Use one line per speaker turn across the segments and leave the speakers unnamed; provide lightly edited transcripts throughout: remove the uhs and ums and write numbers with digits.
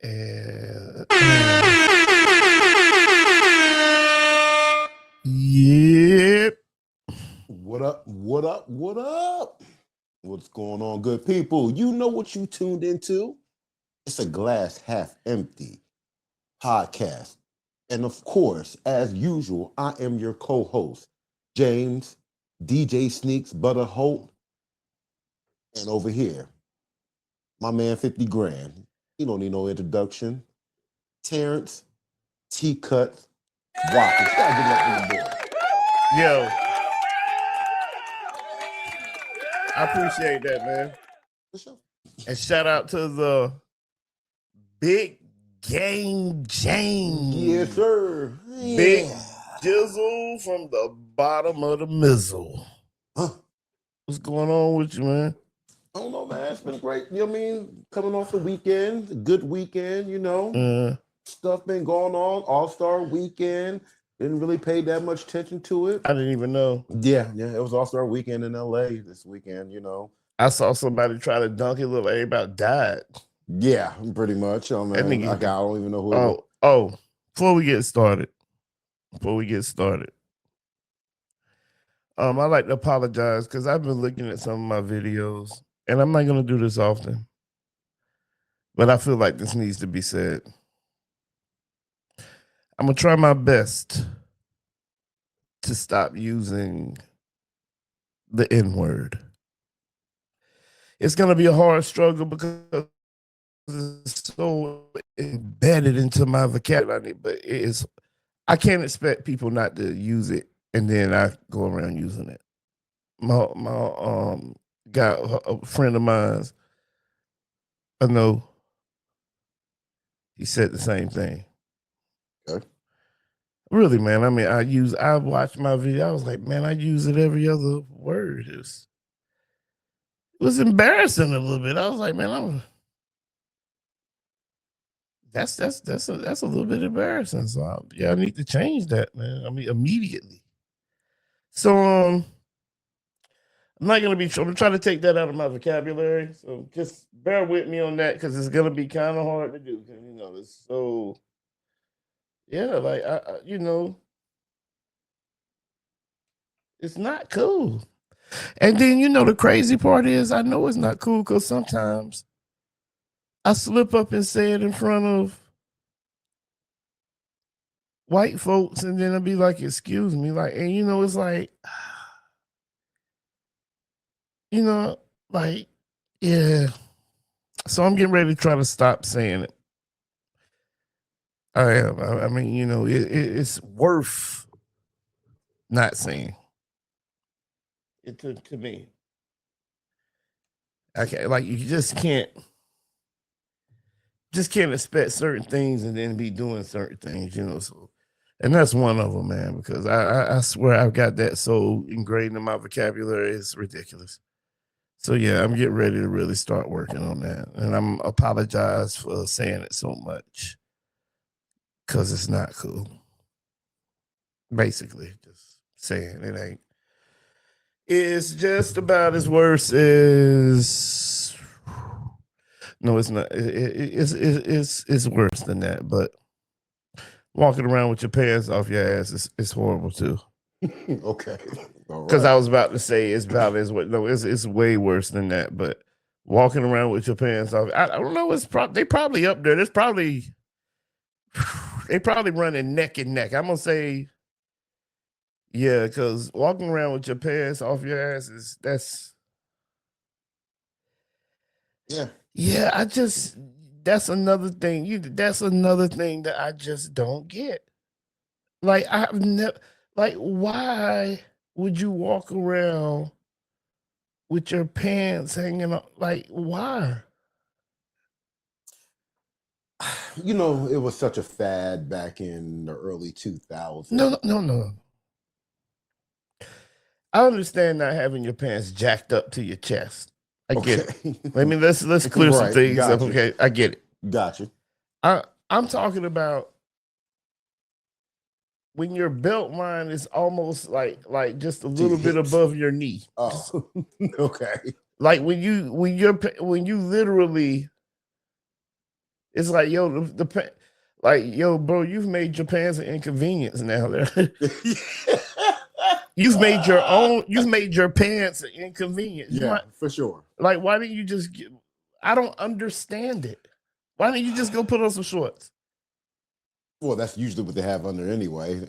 Yep.
What up? What up? What up? What's going on, good people? You know what you tuned into? It's a glass half empty podcast. And of course, as usual, I am your co-host, James, DJ Sneaks, Butter Hope. And over here, my man 50 grand. He don't need no introduction. Terrence T Cut Watkins. Gotta give it up to the boy.
Yo. I appreciate that, man.
For sure.
And shout out to the Big Game James.
Yes, sir.
Big Jizzle from the bottom of the mizzle.
Huh?
What's going on with you, man?
I don't know, man. It's been great. You know what I mean? Coming off the weekend, a good weekend, you know. Stuff been going on. All-Star weekend. Didn't really pay that much attention to it.
I didn't even know.
Yeah. It was All-Star weekend in LA this weekend, you know.
I saw somebody try to dunk it, look like they about died.
Yeah, pretty much. Oh, man. I don't even know who it was.
Before we get started, I'd like to apologize because I've been looking at some of my videos, and I'm not going to do this often, but I feel like this needs to be said. I'm going to try my best to stop using the N-word. It's going to be a hard struggle because it's so embedded into my vocabulary, but I can't expect people not to use it and then I go around using it. My guy, a friend of mine, I know, he said the same thing.
Okay.
Really, man. I mean, I watched my video. I was like, man, I use it every other word. It was embarrassing a little bit. I was like, man, that's a little bit embarrassing. So I need to change that, man. I mean, immediately. So I'm not gonna I'm gonna try to take that out of my vocabulary. So just bear with me on that because it's gonna be kind of hard to do. You know, it's so like I you know, it's not cool. And then you know the crazy part is I know it's not cool because sometimes I slip up and say it in front of white folks, and then I'll be like, "Excuse me," like, and you know, it's like, you know, like, yeah. So I'm getting ready to try to stop saying it. I am. I mean, you know, it's worth not saying it to me. Okay, like you just can't expect certain things and then be doing certain things, you know. So, and that's one of them, man. Because I swear I've got that so ingrained in my vocabulary, it's ridiculous. So yeah, I'm getting ready to really start working on that, and I'm apologize for saying it so much because it's not cool. Basically, just saying it ain't. It's just about as worse as. No, it's not. It's worse than that. But walking around with your pants off your ass is horrible too.
Okay.
Because I was about to say it's about as what. No, it's way worse than that. But walking around with your pants off, I don't know. They probably up there. They probably running neck and neck. I'm gonna say. Yeah, because walking around with your pants off your ass that's yeah. That's another thing. That's another thing that I just don't get. Like I've never like why would you walk around with your pants hanging up? Like why?
You know, it was such a fad back in the early 2000s.
No. I understand not having your pants jacked up to your chest. I get it. I mean, let's clear some things up. Okay, I get it.
Gotcha.
I'm talking about when your belt line is almost like just a little bit above your knee.
Oh, okay.
Like when you literally It's like, yo, like, yo, bro, you've made your pants an inconvenience now. You've made your pants an inconvenience.
Yeah, for sure.
Like, why didn't you just I don't understand it. Why didn't you just go put on some shorts?
Well, that's usually what they have under anyway.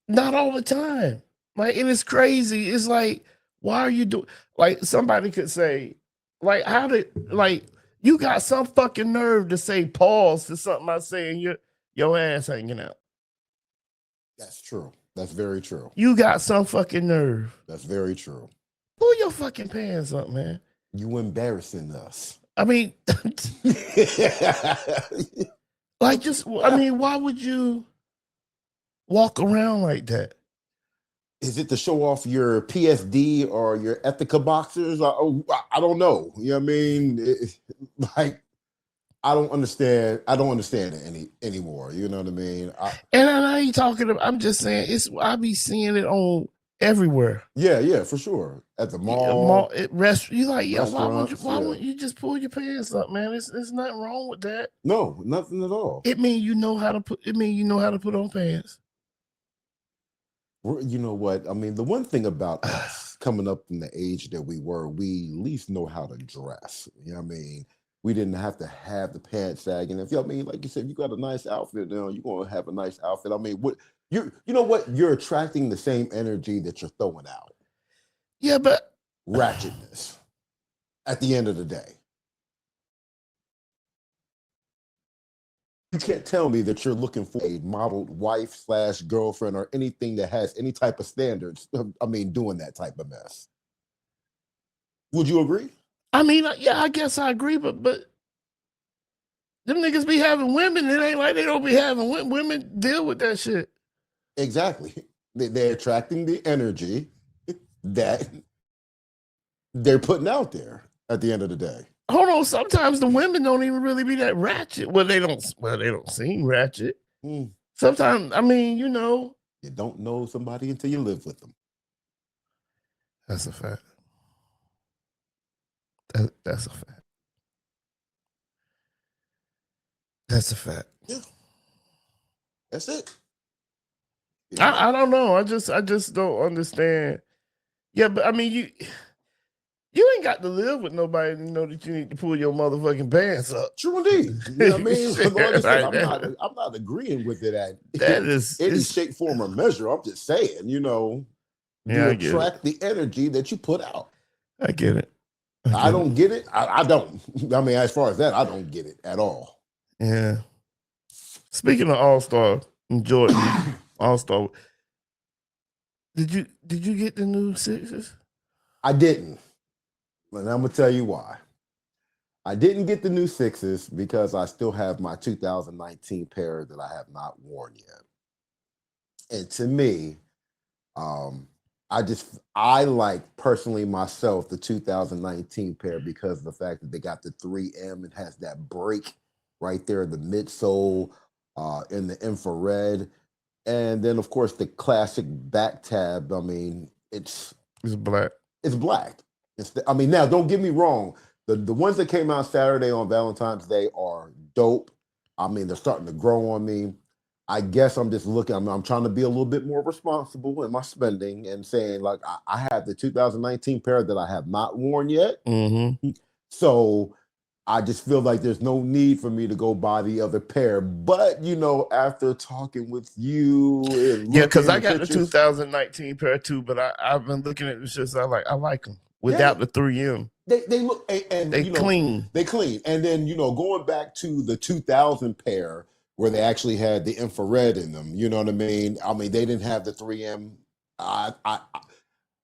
Not all the time. Like, and it's crazy. It's like, why are you doing, like, somebody could say, like, you got some fucking nerve to say pause to something I say and your ass hanging out.
That's true. That's very true.
You got some fucking nerve.
That's very true.
Pull your fucking pants up, man.
You embarrassing us.
I mean, like, just, I mean, why would you walk around like that?
Is it to show off your PSD or your Ethica boxers? I don't know. You know what I mean? Like, I don't understand. I don't understand it anymore. You know what I mean?
And I ain't talking about, I'm just saying, I be seeing it on everywhere.
Yeah, for sure. At the mall,
you like, yo, why
restaurants,
wouldn't you just pull your pants up, man? There's nothing wrong with that.
No, nothing at all.
It means you know how to put on pants.
You know what? I mean, the one thing about us coming up in the age that we were, we at least know how to dress. You know what I mean? We didn't have to have the pants sagging. If I mean, like you said, you got a nice outfit now, you're gonna have a nice outfit. I mean, what you know what? You're attracting the same energy that you're throwing out.
Yeah, but
ratchetness at the end of the day. You can't tell me that you're looking for a modeled wife / girlfriend or anything that has any type of standards. I mean, doing that type of mess. Would you agree?
I mean, yeah, I guess I agree, but them niggas be having women. It ain't like they don't be having women deal with that shit.
Exactly. They're attracting the energy that they're putting out there at the end of the day.
Hold on, sometimes the women don't even really be that ratchet. Well, they don't seem ratchet. Sometimes, I mean, you know.
You don't know somebody until you live with them.
That's a fact. That's a fact. That's a fact.
Yeah. That's it.
I don't know. I just don't understand. Yeah, but I mean, you ain't got to live with nobody to know that you need to pull your motherfucking pants up.
True indeed. You know what I mean? Like I said, I'm not agreeing with it at any shape, form, or measure. I'm just saying, you know, you attract the energy that you put out.
I get it.
I don't get it. I don't. I mean, as far as that, I don't get it at all.
Yeah. Speaking of All-Star and Jordan, All-Star, did you get the new Sixers?
I didn't. And I'm gonna tell you why. I didn't get the new Sixers because I still have my 2019 pair that I have not worn yet. And to me, I like personally myself the 2019 pair because of the fact that they got the 3M. It has that break right there in the midsole, in the infrared, and then of course the classic back tab. I mean, it's
black.
It's black. I mean, now don't get me wrong. The ones that came out Saturday on Valentine's Day are dope. I mean, they're starting to grow on me. I guess I'm just looking. I'm trying to be a little bit more responsible in my spending and saying, like, I have the 2019 pair that I have not worn yet.
Mm-hmm.
So I just feel like there's no need for me to go buy the other pair. But, you know, after talking with you,
because I got the 2019 pair too, but I've been looking at the shit. I like them without the 3M.
They look and
they clean.
They clean. And then, you know, going back to the 2000 pair where they actually had the infrared in them, you know what I mean? I mean, they didn't have the 3M.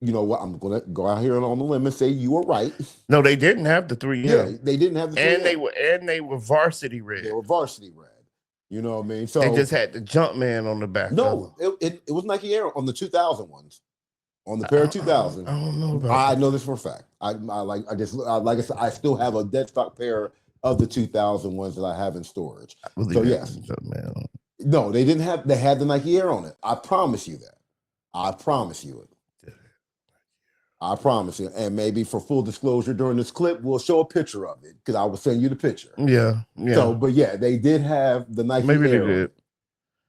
You know what? I'm gonna go out here on the limb and say you were right.
No, they didn't have the 3M.
Yeah, they didn't have the 3M.
And they were varsity red.
They were varsity red. You know what I mean? So
they just had the Jumpman on the back.
No, it was Nike Air on the 2000 ones. On the pair of 2000.
I don't know about
I know this for a fact. Like I said, I still have a dead stock pair of the 2000 ones that I have in storage. So yes. No, they didn't have. They had the Nike Air on it. I promise you that. I promise you it. I promise you. And maybe for full disclosure during this clip, we'll show a picture of it because I will send you the picture.
Yeah,
So, but yeah, they did have the Nike
maybe they
Air.
did.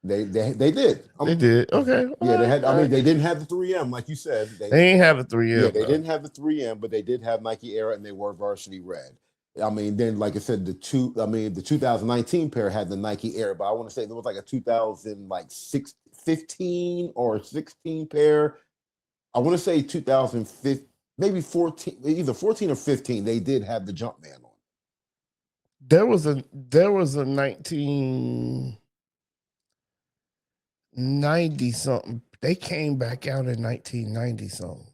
They did.
They did. Okay.
Yeah, they had. I mean,
right.
they didn't have the 3M like you said.
They ain't have a 3M.
Yeah, they didn't have the 3M, but they did have Nike Air, and they were varsity red. I mean, then like I said, the 2019 pair had the Nike Air, but I want to say there was like a 2015 or 16 pair. I want to say 2015, maybe 14, either 14 or 15. They did have the Jumpman on.
There was a 1990 something. They came back out in 1990 something.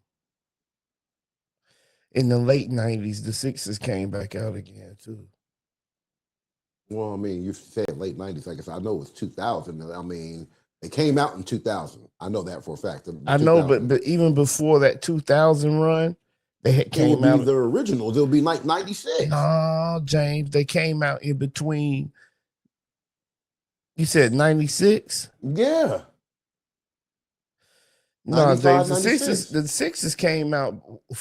In the late 90s, the Sixers came back out again too.
Well, I mean, you said late 90s. Like I said, I know it was 2000. I mean, they came out in 2000. I know that for a fact.
I know, but even before that 2000 run, they had came
it would
out.
be the originals. It would be like 96.
No, James, they came out in between. You said 96?
Yeah.
No, James, the Sixers came out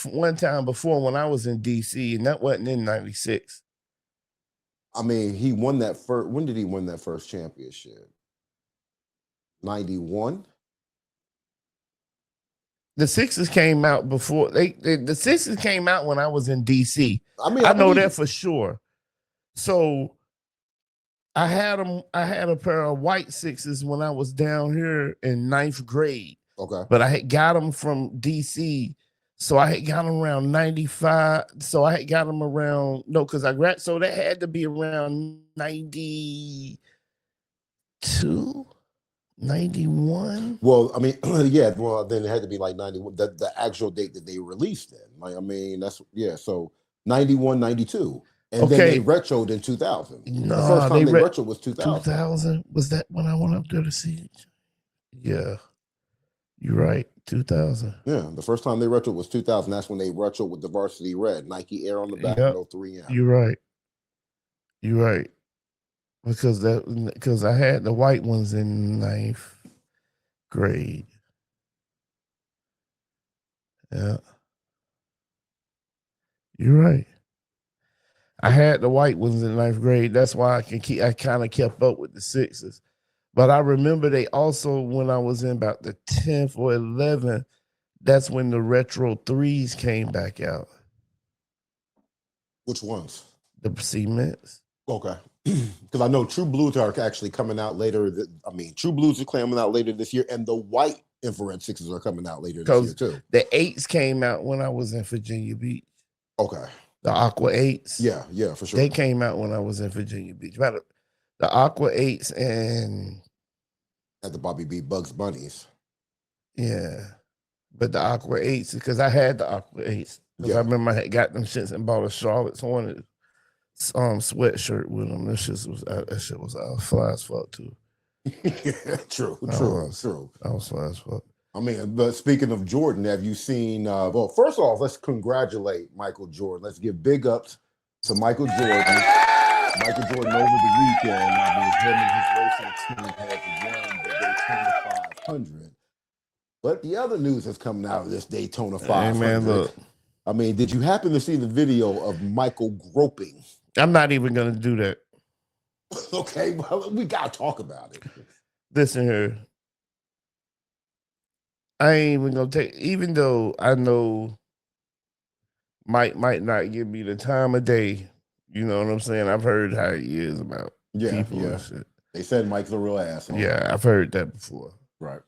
one time before when I was in DC, and that wasn't in 96.
I mean, he won that first. When did he win that first championship? 91.
The Sixers came out before the Sixers came out when I was in DC.
I mean,
I know that for sure. So I had a pair of white Sixes when I was down here in 9th grade.
Okay.
But I had got them from DC. So I had got them around 95. So I had got them around, because so that had to be around 92, 91.
Well, I mean, yeah, well, then it had to be like 91, the actual date that they released then. Like, I mean, that's, yeah, so 91, 92. And then they retroed in 2000.
No,
the first time they retroed was 2000.
2000? Was that when I went up there to see? Yeah. You're right, 2000.
Yeah, the first time they retroed was 2000. That's when they retroed with the varsity red, Nike Air on the back, no 3M.
You're right. You're right. Because I had the white ones in 9th grade. Yeah. You're right. I had the white ones in 9th grade. That's why I kind of kept up with the Sixers. But I remember they also, when I was in about the 10th or 11th, that's when the retro 3s came back out.
Which ones?
The cements.
Okay. Because I know True Blues are actually coming out later. True Blues are coming out later this year, and the white infrared Sixes are coming out later this year too.
The 8s came out when I was in Virginia Beach.
Okay.
The Aqua 8s.
Yeah, for sure.
They came out when I was in Virginia Beach. The Aqua 8s and
at the Bobby B Bugs Bunnies.
Yeah. But the Aqua 8s, because I had the Aqua 8s. Because I remember I had got them shits and bought a Charlotte's Hornets sweatshirt with them. That shit was fly as fuck too.
True.
I was fly as fuck.
I mean, but speaking of Jordan, have you seen? Well, first off, let's congratulate Michael Jordan. Let's give big ups to Michael Jordan. Michael Jordan over the weekend. I mean, him and his racing team had won the Daytona 500. But the other news that's coming out of this Daytona 500.
Hey man, look.
I mean, did you happen to see the video of Michael groping?
I'm not even gonna do that.
Okay, well, we gotta talk about it.
Listen here. I ain't even gonna take, even though I know Mike might not give me the time of day. You know what I'm saying? I've heard how he is about people and shit.
They said Mike's a real asshole.
Yeah, I've heard that before.
Right.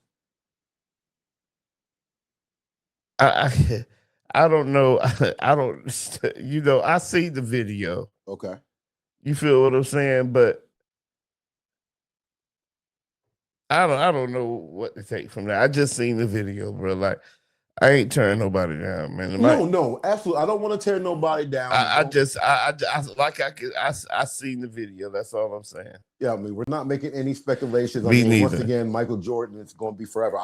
I don't know. I don't, I see the video.
Okay.
You feel what I'm saying? But I don't know what to take from that. I just seen the video, bro. Like, I ain't tearing nobody down, man.
No, absolutely. I don't want to tear nobody down.
I seen the video. That's all I'm saying.
Yeah, I mean, we're not making any speculations. Once again, Michael Jordan is going to be forever.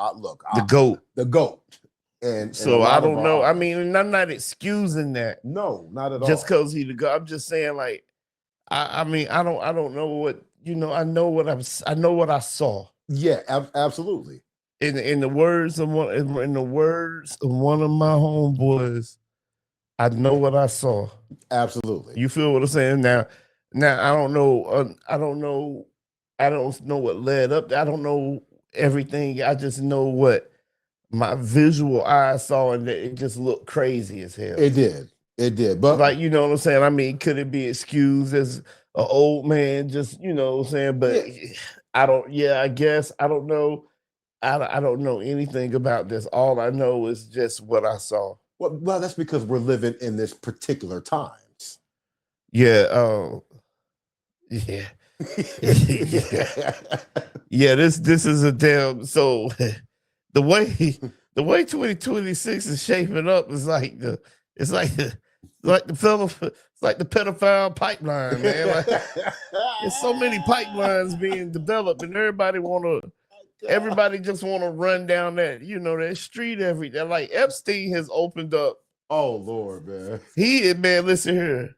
The GOAT. And
so I don't know. I mean, and I'm not excusing that.
No, not at all.
Just because he the GOAT. I'm just saying, like, I mean, I don't know what, I know what I saw.
Yeah, absolutely.
in the words of one of my homeboys, I know what I saw.
Absolutely.
You feel what I'm saying? Now I don't know. I don't know. I don't know what led up. I don't know everything. I just know what my visual eyes saw, and that it just looked crazy as hell.
It did. It did. But
like, you know what I'm saying? I mean, could it be excused as an old man? Just, you know what I'm saying? But I don't. Yeah, I guess I don't know. I don't know anything about this. All I know is just what I saw.
well, that's because we're living in this particular times.
Yeah. Yeah. Yeah. Yeah. This is a damn. So the way 2026 is shaping up is like the pedophile pipeline, man. Like, there's so many pipelines being developed, and everybody just want to run down that, you know, that street every day. Like Epstein has opened up.
Oh Lord, man.
Man, listen here.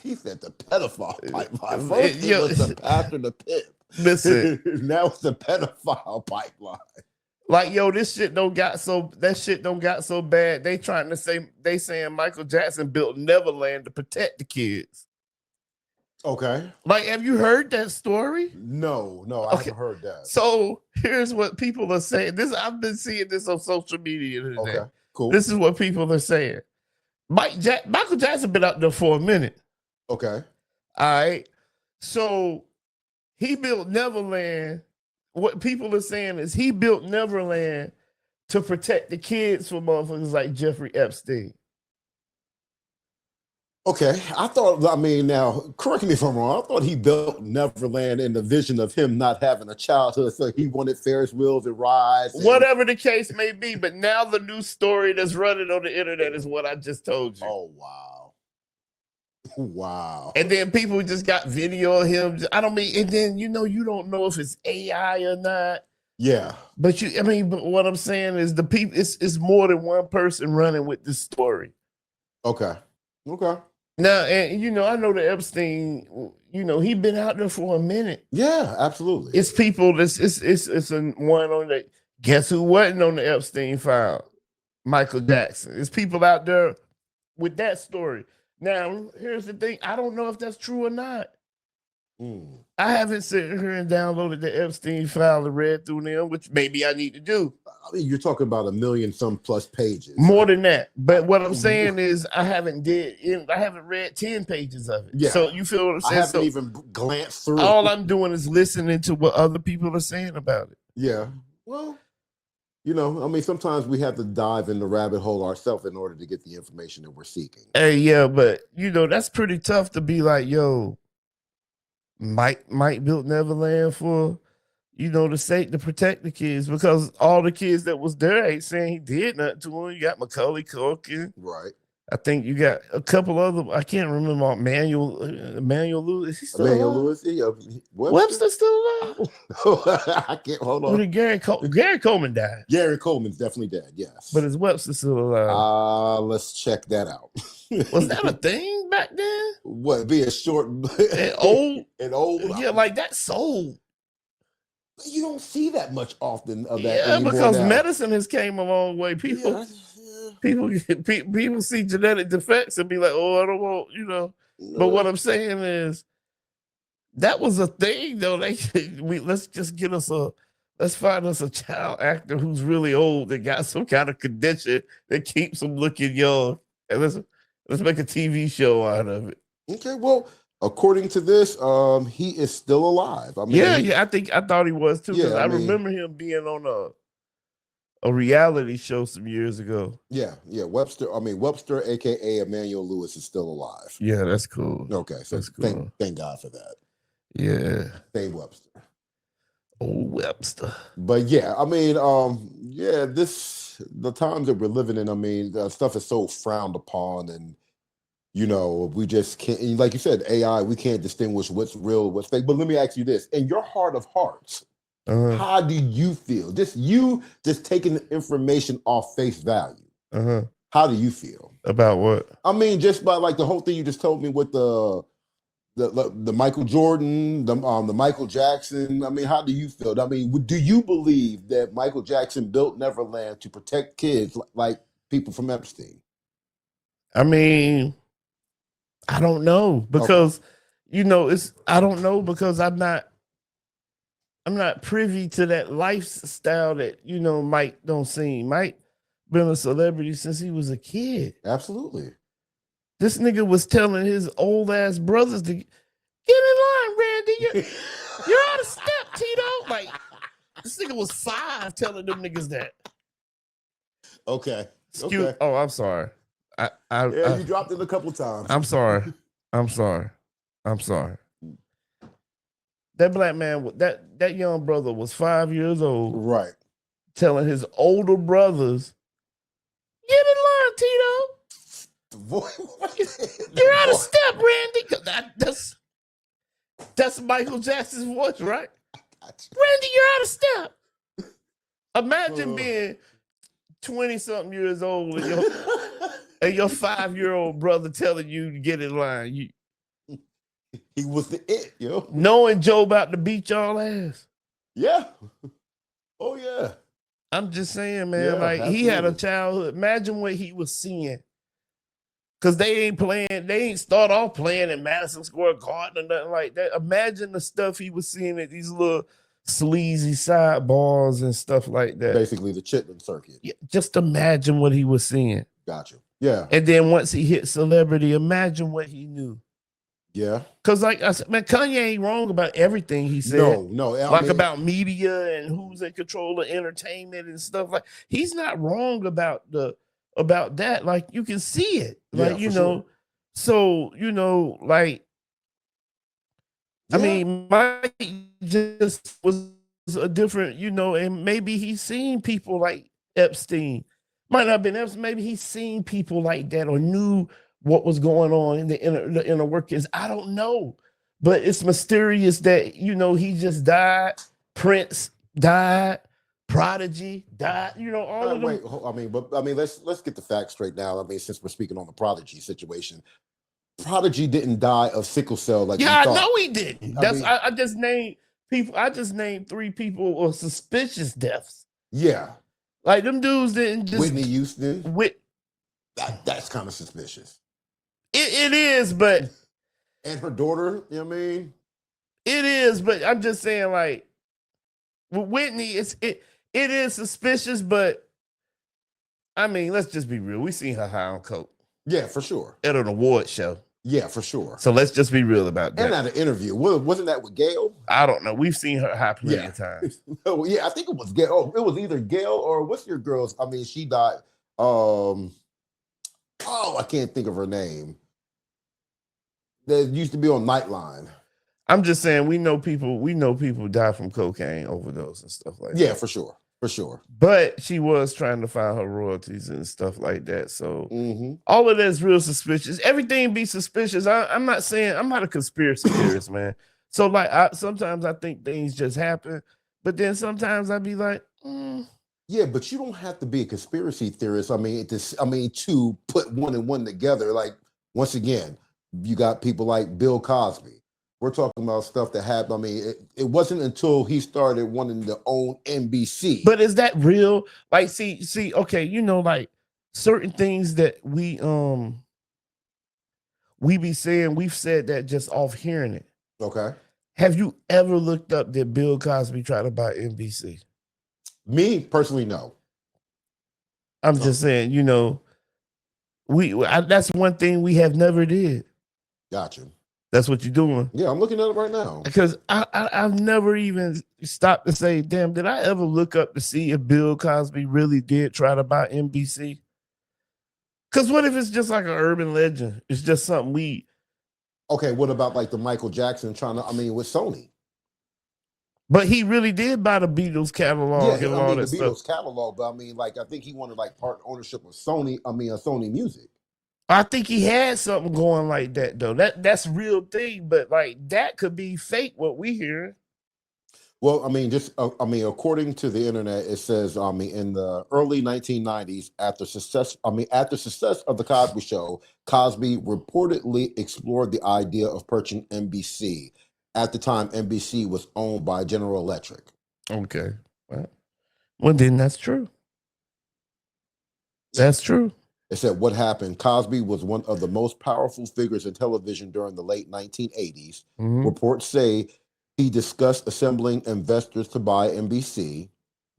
He said the pedophile pipeline. First it was the pastor, the pimp.
Listen,
now it's the pedophile pipeline.
Like, yo, that shit don't got so bad. They saying Michael Jackson built Neverland to protect the kids.
Okay.
Like, have you heard that story?
No, I haven't heard that.
So here's what people are saying. I've been seeing this on social media today.
Okay, cool.
This is what people are saying. Michael Jackson been out there for a minute.
Okay.
All right. So he built Neverland. What people are saying is he built Neverland to protect the kids from motherfuckers like Jeffrey Epstein.
Okay. Now, correct me if I'm wrong. I thought he built Neverland in the vision of him not having a childhood. So he wanted Ferris wheels and rides.
Whatever the case may be. But now the new story that's running on the internet is what I just told you.
Oh, wow. Wow.
And then people just got video of him. And then, you don't know if it's AI or not.
Yeah.
But what I'm saying is the people, it's more than one person running with this story.
Okay.
Now, and I know the Epstein, he been out there for a minute.
Yeah, absolutely.
It's people, it's a one on the, guess who wasn't on the Epstein file? Michael Jackson. It's people out there with that story. Now, here's the thing. I don't know if that's true or not. I haven't sat here and downloaded the Epstein file and read through them, which maybe I need to do.
I mean, you're talking about 1 million some plus pages.
More than that. But what I'm saying is I haven't read 10 pages of it.
Yeah.
So you feel what I'm saying?
I haven't even glanced through.
All I'm doing is listening to what other people are saying about it.
Yeah. Well, sometimes we have to dive in the rabbit hole ourselves in order to get the information that we're seeking.
Hey, yeah, but that's pretty tough to be like, yo, Mike built Neverland for, the sake to protect the kids, because all the kids that was there ain't saying he did nothing to them. You got Macaulay Culkin.
Right.
I think you got a couple other, I can't remember, Emmanuel Lewis. Is he still
Emmanuel
alive?
Lewis.
Webster still alive?
I can't, hold on.
Gary Coleman died.
Gary Coleman's definitely dead, yes.
But is Webster still alive?
Let's check that out.
Was that a thing back then?
What, being short
and old?
And old?
Yeah, like that sold.
You don't see that much often of that
anymore. Because
now.
Medicine has came a long way. People see genetic defects and be like, oh, I don't want, No. But what I'm saying is, that was a thing, though. Let's find us a child actor who's really old that got some kind of condition that keeps him looking young, and let's make a TV show out of it.
Okay, well, according to this, he is still alive. I
thought he was too, because I remember him being on a reality show some years ago.
Yeah. Webster, aka Emmanuel Lewis, is still alive.
Yeah, that's cool.
Okay, so
that's cool.
Thank God for that.
Yeah.
Same Webster.
Oh, Webster.
But yeah, the times that we're living in, the stuff is so frowned upon, and we just can't, like you said, AI, we can't distinguish what's real, what's fake. But let me ask you this: in your heart of hearts, how do you feel? Just taking the information off face value. How do you feel
about what?
Just by like the whole thing you just told me with the the Michael Jordan, the Michael Jackson. I mean, how do you feel? I mean, do you believe that Michael Jackson built Neverland to protect kids like people from Epstein?
I mean, I don't know because I don't know because I'm not privy to that lifestyle that Mike don't seem. Mike been a celebrity since he was a kid.
Absolutely.
This nigga was telling his old ass brothers to get in line, Randy. You're out of step, Tito. Like this nigga was 5 telling them niggas that.
Okay. Okay.
Oh, I'm sorry.
You dropped it a couple of times.
I'm sorry. I'm sorry. That black man, that young brother was 5 years old,
right?
Telling his older brothers, "Get in line, Tito. You're out of step, Randy." That's Michael Jackson's voice, right? Randy, you're out of step. Imagine being 20-something years old and your 5-year-old brother telling you to get in line.
He was the it, yo.
Knowing Joe about to beat y'all ass.
Yeah. Oh, yeah.
I'm just saying, man,
Yeah,
like
absolutely.
he had a childhood. Imagine what he was seeing. Because they ain't start off playing in Madison Square Garden or nothing like that. Imagine the stuff he was seeing at these little sleazy sidebars and stuff like that.
Basically the Chitlin circuit.
Yeah, just imagine what he was seeing.
Gotcha. Yeah.
And then once he hit celebrity, imagine what he knew.
Yeah.
Because like I said, man, Kanye ain't wrong about everything he said.
No.
About media and who's in control of entertainment and stuff like. He's not wrong about that. Like you can see it. Like
sure.
So like. Yeah. I mean, Mike just was a different, and maybe he's seen people like Epstein. Might not have been Epstein. Maybe he's seen people like that or knew what was going on in the inner workings. I don't know, but it's mysterious that he just died. Prince died. Prodigy died. All of them.
Wait, let's get the facts straight now. I mean, since we're speaking on the Prodigy situation, Prodigy didn't die of sickle cell like
I know he didn't. I just named people. I just named 3 people of suspicious deaths.
Yeah,
like them dudes didn't just
Whitney Houston. That's kind of suspicious.
It is, but
and her daughter. You know what I mean?
It is, but I'm just saying, like with Whitney, it is suspicious, but I mean, let's just be real. We seen her high on coke.
Yeah, for sure.
At an award show.
Yeah, for sure.
So let's just be real about that.
And at an interview. Wasn't that with Gail?
I don't know. We've seen her high plenty of times.
Yeah, I think it was Gail. Oh, it was either Gail or what's your girl's? I mean, she died. I can't think of her name. That used to be on Nightline.
I'm just saying we know people die from cocaine overdose and stuff like that.
Yeah, for sure. For sure.
But she was trying to find her royalties and stuff like that. So all of that's real suspicious. Everything be suspicious. I'm not saying I'm not a conspiracy theorist, man. So like sometimes I think things just happen, but then sometimes I be like,
yeah, but you don't have to be a conspiracy theorist. I mean, to put one and one together. Like once again, you got people like Bill Cosby. We're talking about stuff that happened. I mean, it wasn't until he started wanting to own NBC.
But is that real? Like, see, okay, like certain things that we be saying, we've said that just off hearing it.
Okay.
Have you ever looked up that Bill Cosby tried to buy NBC?
Me personally, no.
I'm just saying, that's one thing we have never did.
Gotcha.
That's what you're doing.
Yeah, I'm looking at it right now.
Because I've never even stopped to say, damn, did I ever look up to see if Bill Cosby really did try to buy NBC? Because what if it's just like an urban legend? It's just something we...
Okay, what about like the Michael Jackson with Sony?
But he really did buy the Beatles catalog and all that stuff.
The Beatles catalog, but I think he wanted like part ownership of Sony, Sony Music.
I think he had something going like that, though. That's real thing, but like that could be fake, what we hear.
Well, I mean, according to the internet, it says, in the early 1990s, after success of the Cosby Show, Cosby reportedly explored the idea of purchasing NBC. At the time, NBC was owned by General Electric.
Okay. Well, then that's true. That's true.
It said what happened. Cosby was one of the most powerful figures in television during the late 1980s.
Mhm.
Reports say he discussed assembling investors to buy NBC.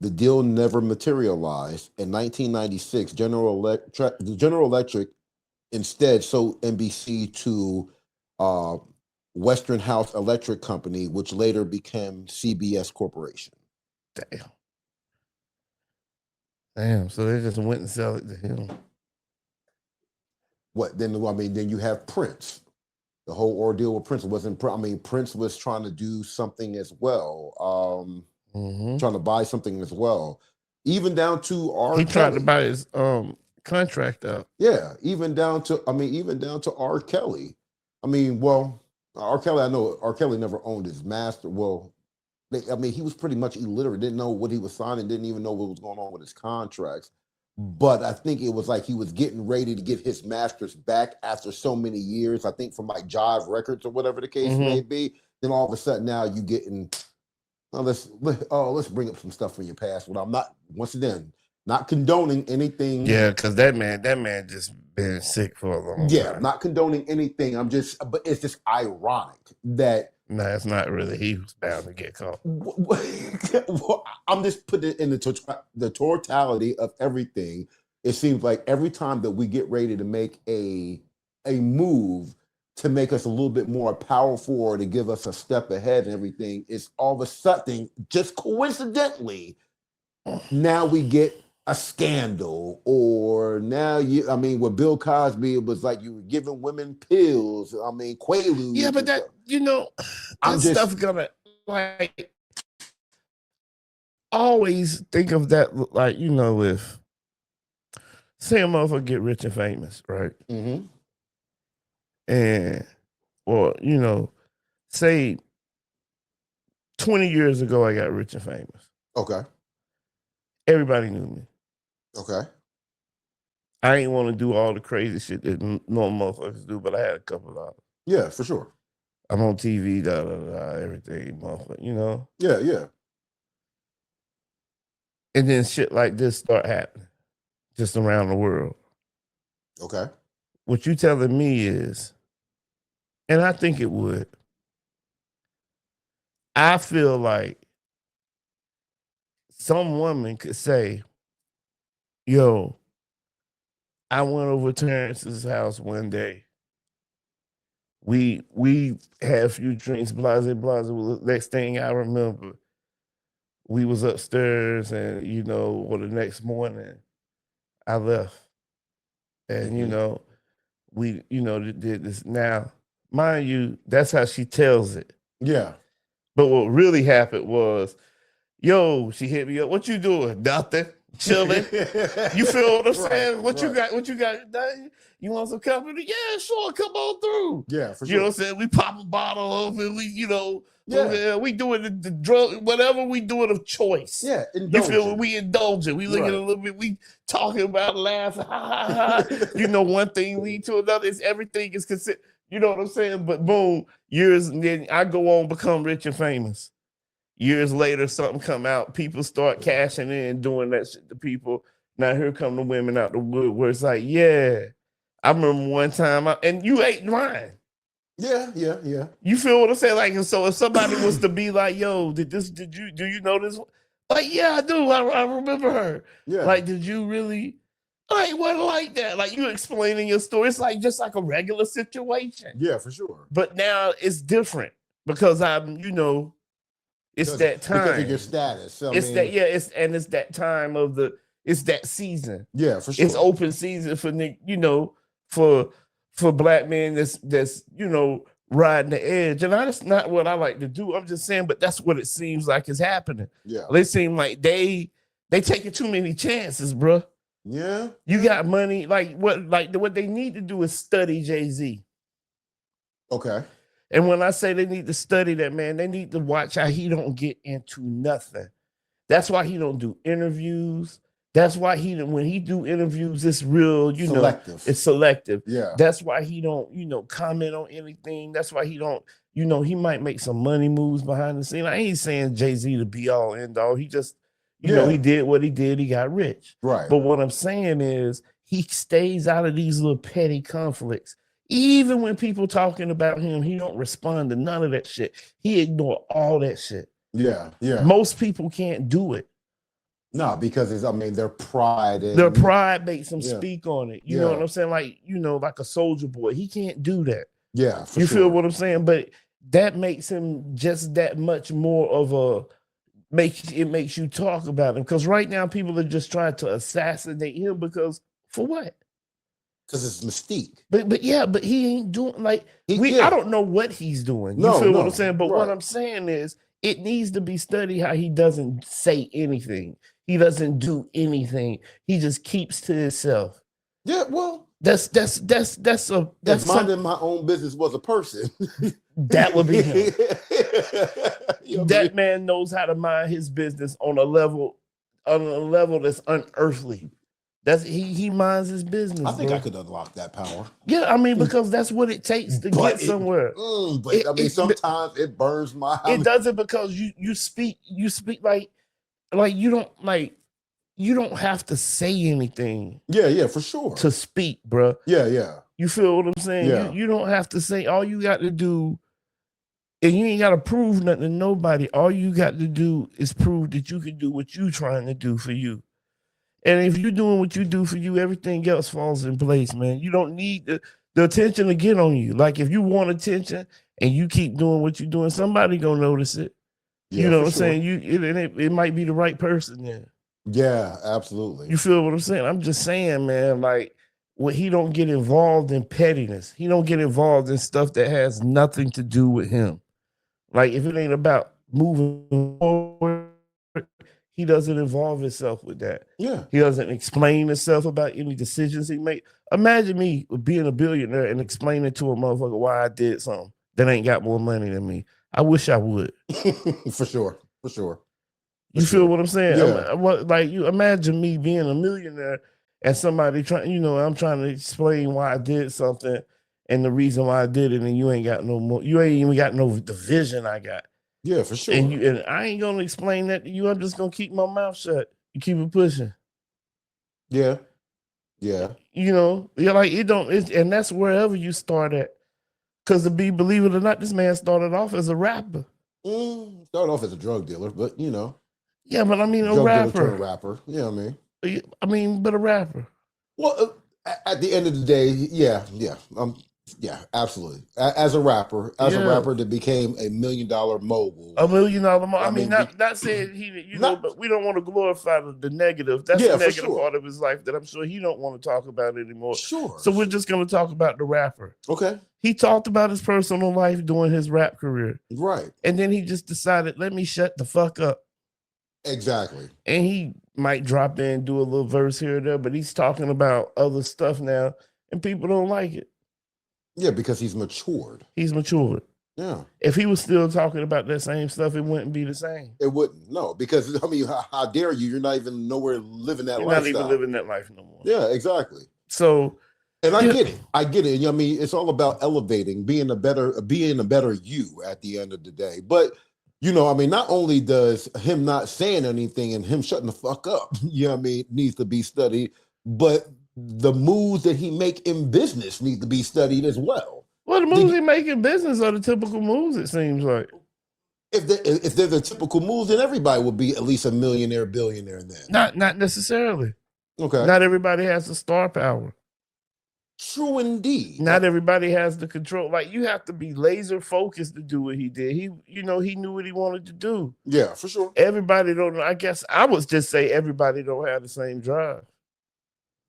The deal never materialized. In 1996, General Electric instead sold NBC to uh, Westinghouse Electric Company, which later became CBS Corporation.
Damn. Damn. So they just went and sell it to him.
What then? I mean, then you have Prince. The whole ordeal with Prince wasn't. I mean, Prince was trying to do something as well,
Mm-hmm.
trying to buy something as well, even down to R.
He tried
Kelly.
to buy his contract out.
Yeah, even down to R. Kelly. I mean, well, R. Kelly. I know R. Kelly never owned his master. Well, he was pretty much illiterate. Didn't know what he was signing. Didn't even know what was going on with his contracts. But I think it was like he was getting ready to get his masters back after so many years. I think from like Jive Records or whatever the case may be. Then all of a sudden now you getting let's bring up some stuff from your past. But I'm not, once again, not condoning anything.
Yeah, because that man just been sick for a long time.
Not condoning anything. But it's just ironic that.
No, it's not really. He was bound to get caught.
Well, I'm just putting it in the totality of everything. It seems like every time that we get ready to make a move to make us a little bit more powerful or to give us a step ahead and everything, it's all of a sudden, just coincidentally, now we get a scandal, or now with Bill Cosby, it was like you were giving women pills. I mean, Quaaludes.
Yeah, but that stuff gonna like always think of that like if say a motherfucker get rich and famous, right?
Mm-hmm.
And say 20 years ago I got rich and famous.
Okay.
Everybody knew me.
Okay.
I ain't want to do all the crazy shit that normal motherfuckers do, but I had a couple of dollars.
Yeah, for sure.
I'm on TV, everything, motherfucker,
Yeah, yeah.
And then shit like this start happening just around the world.
Okay.
What you telling me is, and I think it would, I feel like some woman could say, yo, I went over to Terrence's house one day. We had a few drinks, blase. Next thing I remember, we was upstairs and, or the next morning, I left. And, we, did this. Now, mind you, that's how she tells it.
Yeah.
But what really happened was, yo, she hit me up. What you doing? Nothing. Chilling. You feel what I'm saying? What you got? You want some company? Yeah, sure. Come on through.
Yeah, for sure.
You know what I'm saying? We pop a bottle of it. We doing the drug, whatever we doing of choice.
Yeah,
you feel what we indulging. We looking a little bit. We talking about laughing. One thing lead to another. It's everything is considered. You know what I'm saying? But boom, years and then I go on become rich and famous. Years later, something come out. People start cashing in, doing that shit to people. Now here come the women out the wood where it's like, yeah, I remember one time, and you ain't lying.
Yeah.
You feel what I'm saying? Like, and so if somebody was to be like, yo, do you know this? Like, yeah, I do. I remember her.
Yeah.
Like, did you really? Like, what like that? Like, you explaining your story. It's like just like a regular situation.
Yeah, for sure.
But now it's different because it's that time
because of your status.
It's that time of it's that season.
Yeah, for sure.
It's open season for black men that's riding the edge. And that's not what I like to do. I'm just saying, but that's what it seems like is happening.
Yeah.
They seem like they taking too many chances, bro.
Yeah.
You got money. What they need to do is study Jay-Z.
Okay.
And when I say they need to study that, man, they need to watch how he don't get into nothing. That's why he don't do interviews. That's why when he do interviews, it's real,
Selective.
it's selective.
Yeah.
That's why he don't, comment on anything. That's why he don't, he might make some money moves behind the scene. I ain't saying Jay-Z to be all end all. He just, he did what he did. He got rich.
Right.
But what I'm saying is he stays out of these little petty conflicts. Even when people talking about him, he don't respond to none of that shit. He ignore all that shit.
Yeah, yeah.
Most people can't do it.
No, because their pride.
Their pride makes them
Yeah.
speak on it. You know what I'm saying? Like, like a soldier boy. He can't do that.
Yeah, for
you
sure.
feel what I'm saying? But that makes him just that much more of it makes you talk about him. Because right now people are just trying to assassinate him because for what?
Because it's mystique.
But he ain't doing I don't know what he's doing. You feel what I'm saying? But what I'm saying is it needs to be studied how he doesn't say anything. He doesn't do anything. He just keeps to himself.
Yeah, well,
that's
if minding my own business was a person,
that would be him. That man knows how to mind his business on a level that's unearthly. He minds his business.
I think I could unlock that power.
Yeah, because that's what it takes to get somewhere.
Sometimes it burns my.
It doesn't because you speak like you don't have to say anything.
Yeah, for sure.
To speak, bro.
Yeah.
You feel what I'm saying?
Yeah.
You don't have to say. All you got to do, and you ain't got to prove nothing to nobody. All you got to do is prove that you can do what you trying to do for you. And if you're doing what you do for you, everything else falls in place, man. You don't need the attention to get on you. Like if you want attention and you keep doing what you're doing, somebody gonna notice it.
Yeah,
you know what I'm saying? It might be the right person then.
Yeah, absolutely.
You feel what I'm saying? I'm just saying, man, like he don't get involved in pettiness. He don't get involved in stuff that has nothing to do with him. Like if it ain't about moving forward, he doesn't involve himself with that.
Yeah.
He doesn't explain himself about any decisions he made. Imagine me being a billionaire and explaining to a motherfucker why I did something that ain't got more money than me. I wish I would.
For sure.
You feel what I'm saying?
Yeah.
You imagine me being a millionaire and somebody trying, I'm trying to explain why I did something and the reason why I did it, and you ain't got no more. You ain't even got the vision I got.
Yeah, for sure.
And I ain't gonna explain that to you. I'm just gonna keep my mouth shut. You keep it pushing.
Yeah.
You're like and that's wherever you start at. Because believe it or not, this man started off as a rapper.
Started off as a drug dealer, but
Yeah, but a
rapper. Yeah,
but a rapper.
Well, at the end of the day, yeah, absolutely. As a rapper that became $1 million mogul.
$1 million mogul. Not saying he, but we don't want to glorify the negative. That's the negative part of his life that I'm sure he don't want to talk about anymore.
Sure.
So we're just going to talk about the rapper.
Okay.
He talked about his personal life during his rap career.
Right.
And then he just decided, let me shut the fuck up.
Exactly.
And he might drop in, do a little verse here or there, but he's talking about other stuff now, and people don't like it.
Yeah, because he's matured.
Yeah. If he was still talking about that same stuff, it wouldn't be the same.
It wouldn't. No, because how dare you? You're not even nowhere living that lifestyle.
You're not even living that life no more.
Yeah, exactly.
So,
and I get it. It's all about elevating, being a better you at the end of the day. But not only does him not saying anything and him shutting the fuck up, needs to be studied, but the moves that he make in business need to be studied as well.
Well, the moves he make in business are the typical moves, it seems like.
If they're the typical moves, then everybody would be at least a millionaire, billionaire then.
Not necessarily.
Okay.
Not everybody has the star power.
True indeed.
Not everybody has the control. Like you have to be laser focused to do what he did. He knew what he wanted to do.
Yeah, for sure.
Everybody don't know. I guess I would just say everybody don't have the same drive.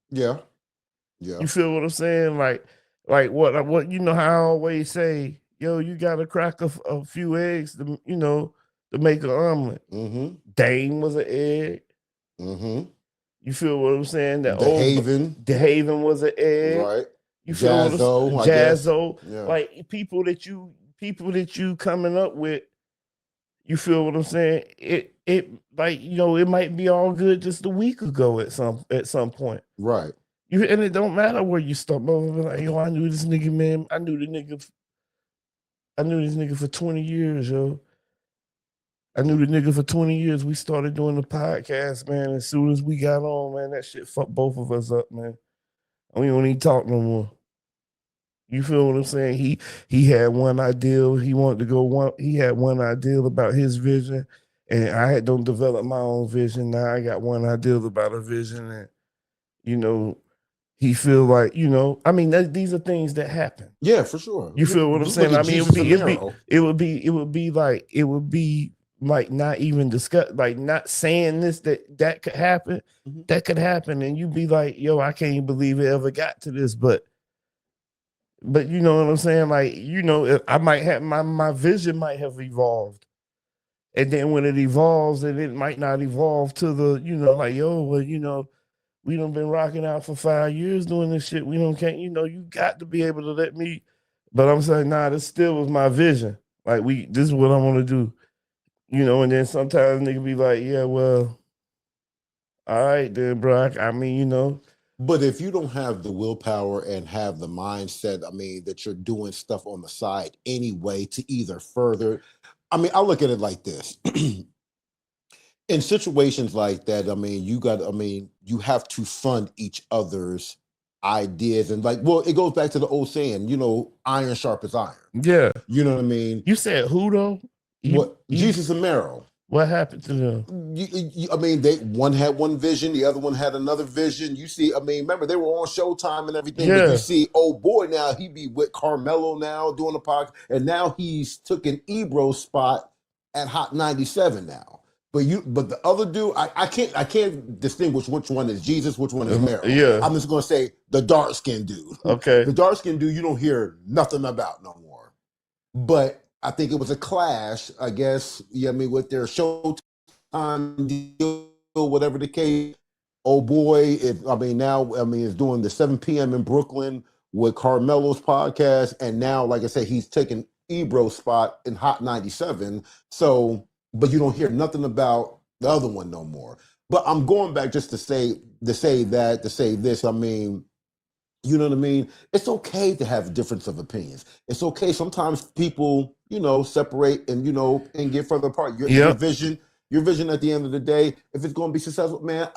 Yeah.
You feel what I'm saying? Like what how I always say, yo, you gotta crack a few eggs to make an omelet.
Mm-hmm.
Dame was an egg.
Mm-hmm.
You feel what I'm saying?
The
Haven was an egg.
Right.
You feel
Jazzo,
Jazzo.
Yeah.
Like people that you people that you coming up with, you feel what I'm saying? It like, it might be all good just a week ago at some point.
Right.
And it don't matter where you start. Like, yo, I knew this nigga, man. I knew this nigga for 20 years, yo. I knew the nigga for 20 years. We started doing the podcast, man. As soon as we got on, man, that shit fucked both of us up, man. We don't even talk no more. You feel what I'm saying? He had one ideal. He wanted to go one. He had one ideal about his vision, and I don't develop my own vision. Now I got one ideal about a vision, and you know, he feel like, I mean, these are things that happen.
Yeah, for sure.
You feel what I'm
Just look
saying?
at
I mean,
Jesus and Mero.
it would be like not even discuss, like not saying this that could happen, that could happen, and you'd be like, yo, I can't believe it ever got to this, but you know what I'm saying? Like, I might have my vision might have evolved. And then when it evolves, and it might not evolve to the, like, yo, well, we done been rocking out for 5 years doing this shit. We don't can't, you got to be able to let me. But I'm saying, nah, this still was my vision. Like, this is what I want to do. And then sometimes nigga be like, yeah, well, all right then, bro. I mean,
But if you don't have the willpower and have the mindset, I mean, that you're doing stuff on the side anyway to either further, I mean, I look at it like this. In situations like that, I mean, you have to fund each other's ideas. And like, well, it goes back to the old saying, iron sharp as iron.
yeah.
You know what I mean?
You said who though?
Jesus and Mero.
What happened to them?
I mean, one had one vision, the other one had another vision. You see, I mean, remember they were on Showtime and everything, but you see, oh boy, now he be with Carmelo now doing the podcast, and now he's took an Ebro's spot at Hot 97 now. But the other dude, I can't distinguish which one is Jesus, which one is Mero.
Yeah.
I'm just gonna say the dark skinned dude.
Okay.
The dark skinned dude you don't hear nothing about no more. But I think it was a clash, I guess, with their Showtime deal, whatever the case. Oh boy, now it's doing the 7 p.m. in Brooklyn with Carmelo's podcast. And now, like I said, he's taking Ebro's spot in Hot 97. So, but you don't hear nothing about the other one no more. But I'm going back just to say this. I mean, you know what I mean? It's okay to have a difference of opinions. It's okay. Sometimes people, separate and, and get further apart. Your vision at the end of the day, if it's going to be successful, man,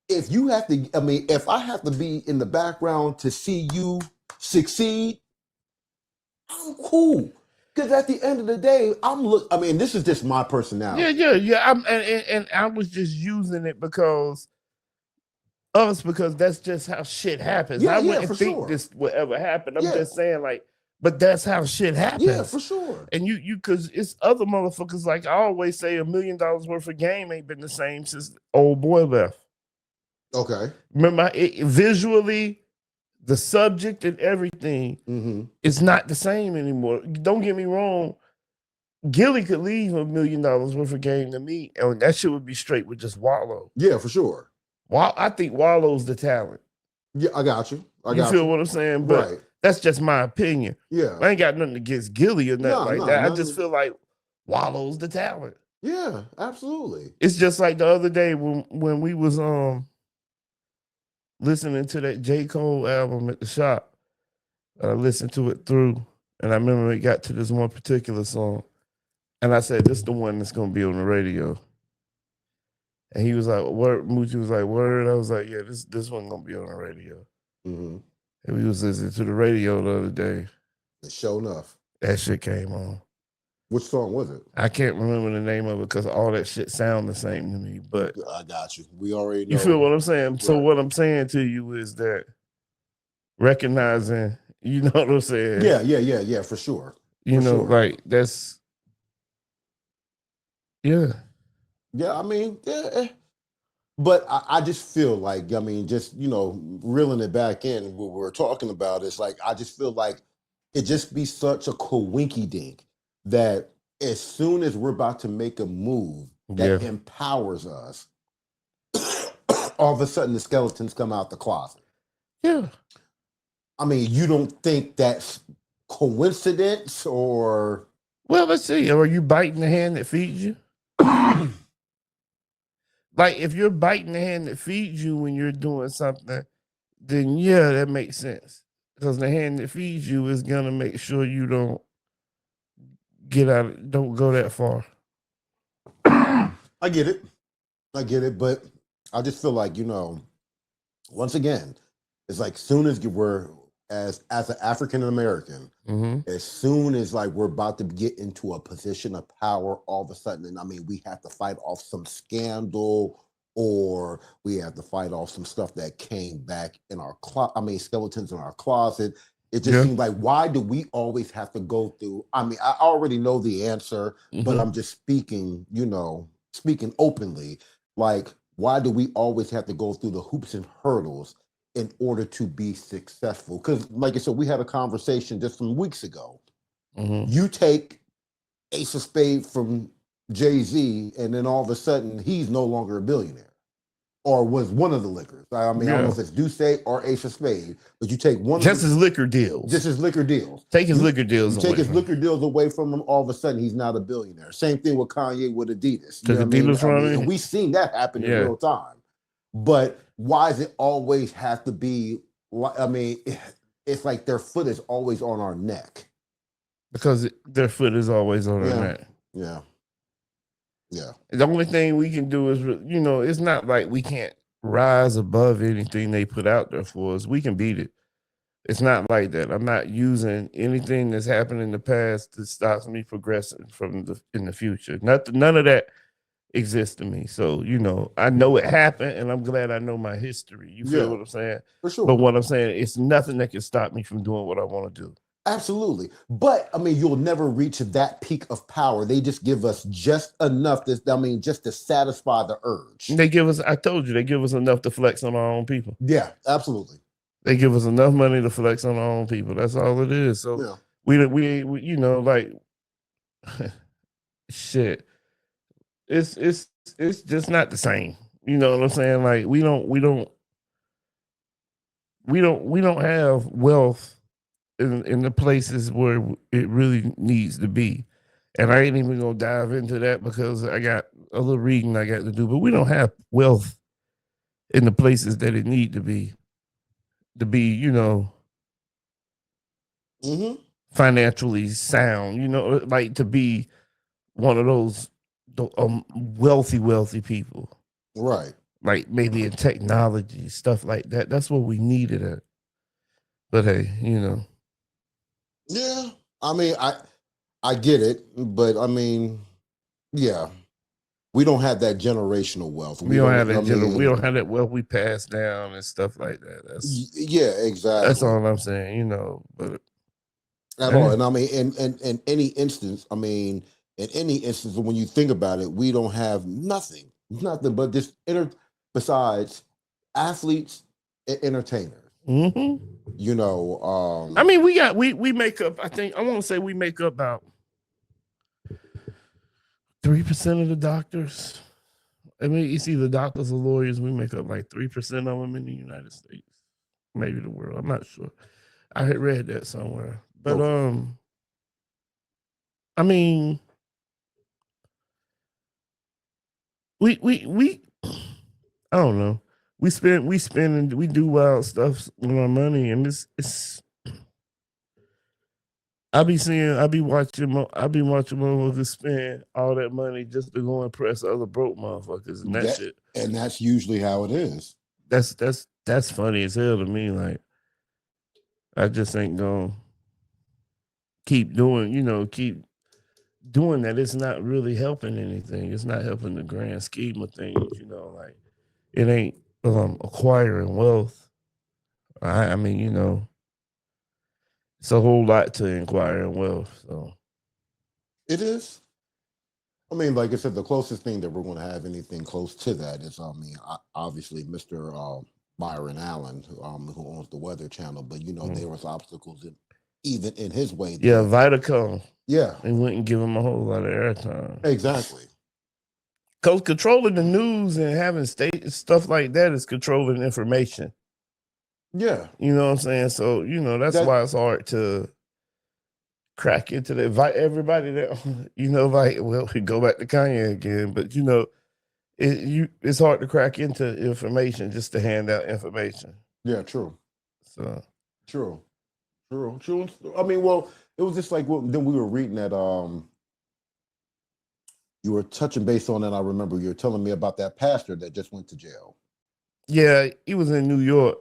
if you have to, if I have to be in the background to see you succeed, I'm cool. Because at the end of the day, this is just my personality.
Yeah. And I was just using it because that's just how shit happens. I wouldn't think this would ever happen. I'm just saying, like, but that's how shit happens.
Yeah, for sure.
And you because it's other motherfuckers, like I always say, $1 million worth of game ain't been the same since old boy left.
Okay.
Remember, visually, the subject and everything is not the same anymore. Don't get me wrong. Gilly could leave $1 million worth of game to me, and that shit would be straight with just Wallow.
Yeah, for sure.
I think Wallow's the talent.
Yeah, I got you.
You feel what I'm saying? But that's just my opinion.
Yeah.
I ain't got nothing against Gilly or nothing like that. I just feel like Wallow's the talent.
Yeah, absolutely.
It's just like the other day when we was listening to that J. Cole album at the shop. I listened to it through, and I remember it got to this one particular song. And I said, this is the one that's gonna be on the radio. And he was like, word. Moochie was like, word. I was like, yeah, this one gonna be on the radio. And we was listening to the radio the other day.
Sure enough,
that shit came on.
Which song was it?
I can't remember the name of it because all that shit sound the same to me. But
I got you. We already know.
You feel what I'm saying?
Right.
So what I'm saying to you is that recognizing, you know what I'm saying?
Yeah, for sure.
You know, like that's Yeah,
I mean, yeah. But I just feel like, just, reeling it back in, what we're talking about is like, I just feel like it just be such a coinky dink that as soon as we're about to make a move that empowers us, all of a sudden the skeletons come out the closet.
Yeah.
I mean, you don't think that's coincidence or?
Well, let's see. Are you biting the hand that feeds you? Like if you're biting the hand that feeds you when you're doing something, then yeah, that makes sense. Because the hand that feeds you is gonna make sure you don't don't go that far.
I get it, but I just feel like, once again, it's like soon as we're as an African American, as soon as like we're about to get into a position of power, all of a sudden, and I mean, we have to fight off some scandal, or we have to fight off some stuff that came back in our skeletons in our closet. It just seems like, why do we always have to go through? I mean, I already know the answer, but I'm just speaking, speaking openly. Like, why do we always have to go through the hoops and hurdles in order to be successful? Because, like I said, we had a conversation just some weeks ago. You take Ace of Spade from Jay-Z, and then all of a sudden, he's no longer a billionaire, or was one of the liquors. I mean, I don't know if it's Duce or Ace of Spade, but you take one
just
of
his liquor deals.
Just his liquor deals.
Take his liquor deals
You
away.
take his liquor deals away from him, all of a sudden he's not a billionaire. Same thing with Kanye with Adidas.
Took Adidas from him.
And we've seen that happen in real time. But why does it always have to be? I mean, it's like their foot is always on our neck.
Because their foot is always on our neck.
Yeah. Yeah.
The only thing we can do is, it's not like we can't rise above anything they put out there for us. We can beat it. It's not like that. I'm not using anything that's happened in the past to stop me progressing in the future. None of that exists to me. So, I know it happened, and I'm glad I know my history. You feel what I'm saying?
For sure.
But what I'm saying, it's nothing that can stop me from doing what I want to do.
Absolutely. But I mean, you'll never reach that peak of power. They just give us just enough just to satisfy the urge.
I told you, they give us enough to flex on our own people.
Yeah, absolutely.
They give us enough money to flex on our own people. That's all it is. So we like shit. It's just not the same. You know what I'm saying? Like we don't have wealth in the places where it really needs to be. And I ain't even gonna dive into that because I got a little reading I got to do. But we don't have wealth in the places that it need to be, financially sound, like to be one of those wealthy people.
Right.
Like maybe in technology, stuff like that. That's what we needed at. But hey,
Yeah. I mean, I get it, but I mean, yeah. We don't have that generational wealth.
We don't have that wealth we pass down and stuff like that.
Exactly.
That's all I'm saying, but
at all. And I mean, in any instance, when you think about it, we don't have nothing but just besides athletes and entertainers. I
mean, we make up, I want to say we make up about 3% of the doctors. I mean, you see the doctors or lawyers, we make up like 3% of them in the United States, maybe the world. I'm not sure. I had read that somewhere. But I mean, we I don't know. We spend and we do wild stuff with our money, and it's I be watching motherfuckers spend all that money just to go impress other broke motherfuckers, and that shit.
And that's usually how it is.
That's funny as hell to me. Like, I just ain't gonna keep doing that. It's not really helping anything. It's not helping the grand scheme of things. Like it ain't acquiring wealth. I mean, it's a whole lot to acquiring wealth. So
it is. I mean, like I said, the closest thing that we're going to have anything close to that is, obviously, Mr. Byron Allen, who owns the Weather Channel. But there was obstacles even in his way.
Yeah, Vitacom.
Yeah,
they wouldn't give him a whole lot of airtime.
Exactly.
Because controlling the news and having stuff like that is controlling information.
Yeah.
You know what I'm saying? So, that's why it's hard to crack into the invite everybody that like well we go back to Kanye again, but it's hard to crack into information just to hand out information.
Yeah, true.
So
True. I mean, well, it was just like then we were reading that you were touching base on it. I remember you were telling me about that pastor that just went to jail.
yeah, he was in New York.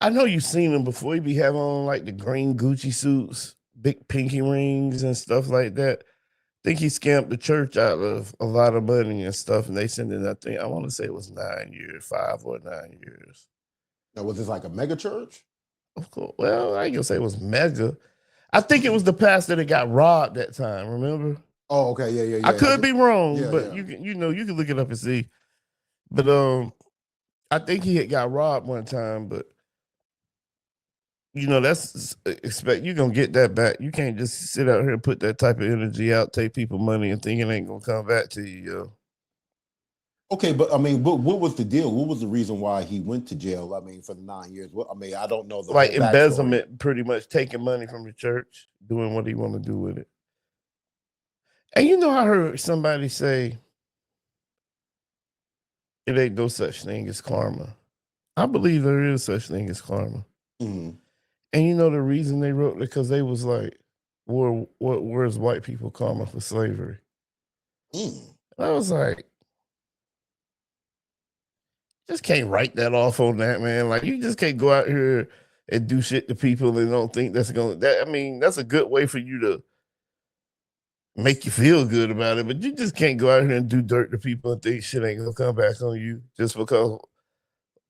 I know you've seen him before. He be having on like the green Gucci suits, big pinky rings and stuff like that. I think he scammed the church out of a lot of money and stuff, and they sent in, I want to say it was 9 years, 5 or 9 years.
Now, was this like a mega church?
Of course. Well, I ain't gonna say it was mega. I think it was the pastor that got robbed that time, remember?
Oh, okay, yeah.
I could be wrong,
Yeah,
but
yeah.
you can look it up and see. But I think he had got robbed one time, but that's expect you're gonna get that back. You can't just sit out here and put that type of energy out, take people money, and think it ain't gonna come back to you. Yo.
Okay, but I mean, what was the deal? What was the reason why he went to jail? I mean, for the 9 years. I mean, I don't know the
Like
whole backstory.
embezzlement, pretty much taking money from the church, doing what he want to do with it. And I heard somebody say it ain't no such thing as karma. I believe there is such thing as karma.
Mm-hmm.
And the reason they wrote it because they was like, where's white people karma for slavery?
Mm.
And I was like, just can't write that off on that, man. Like you just can't go out here and do shit to people and don't think that's a good way for you to make you feel good about it. But you just can't go out here and do dirt to people and think shit ain't gonna come back on you just because.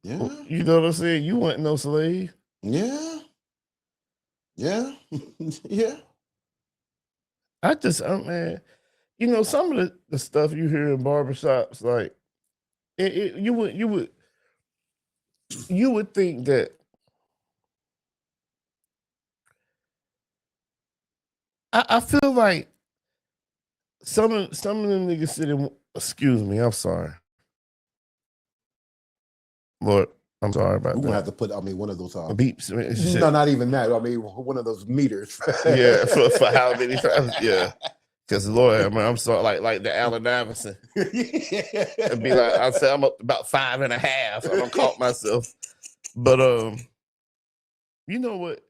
Yeah.
You know what I'm saying? You weren't no slave.
Yeah. Yeah. Yeah.
I just, man, some of the stuff you hear in barbershops, like you would think that I feel like some of them niggas sitting. Excuse me, I'm sorry, Lord, I'm sorry about
We're gonna
that.
have to put, I mean, one of those
Beeps, shit.
no, not even that. I mean, one of those meters.
Yeah, for how many times? Yeah, because Lord, I'm sorry, like the Allen Iverson. It'd be like I say I'm up about 5.5. I don't caught myself, but you know what?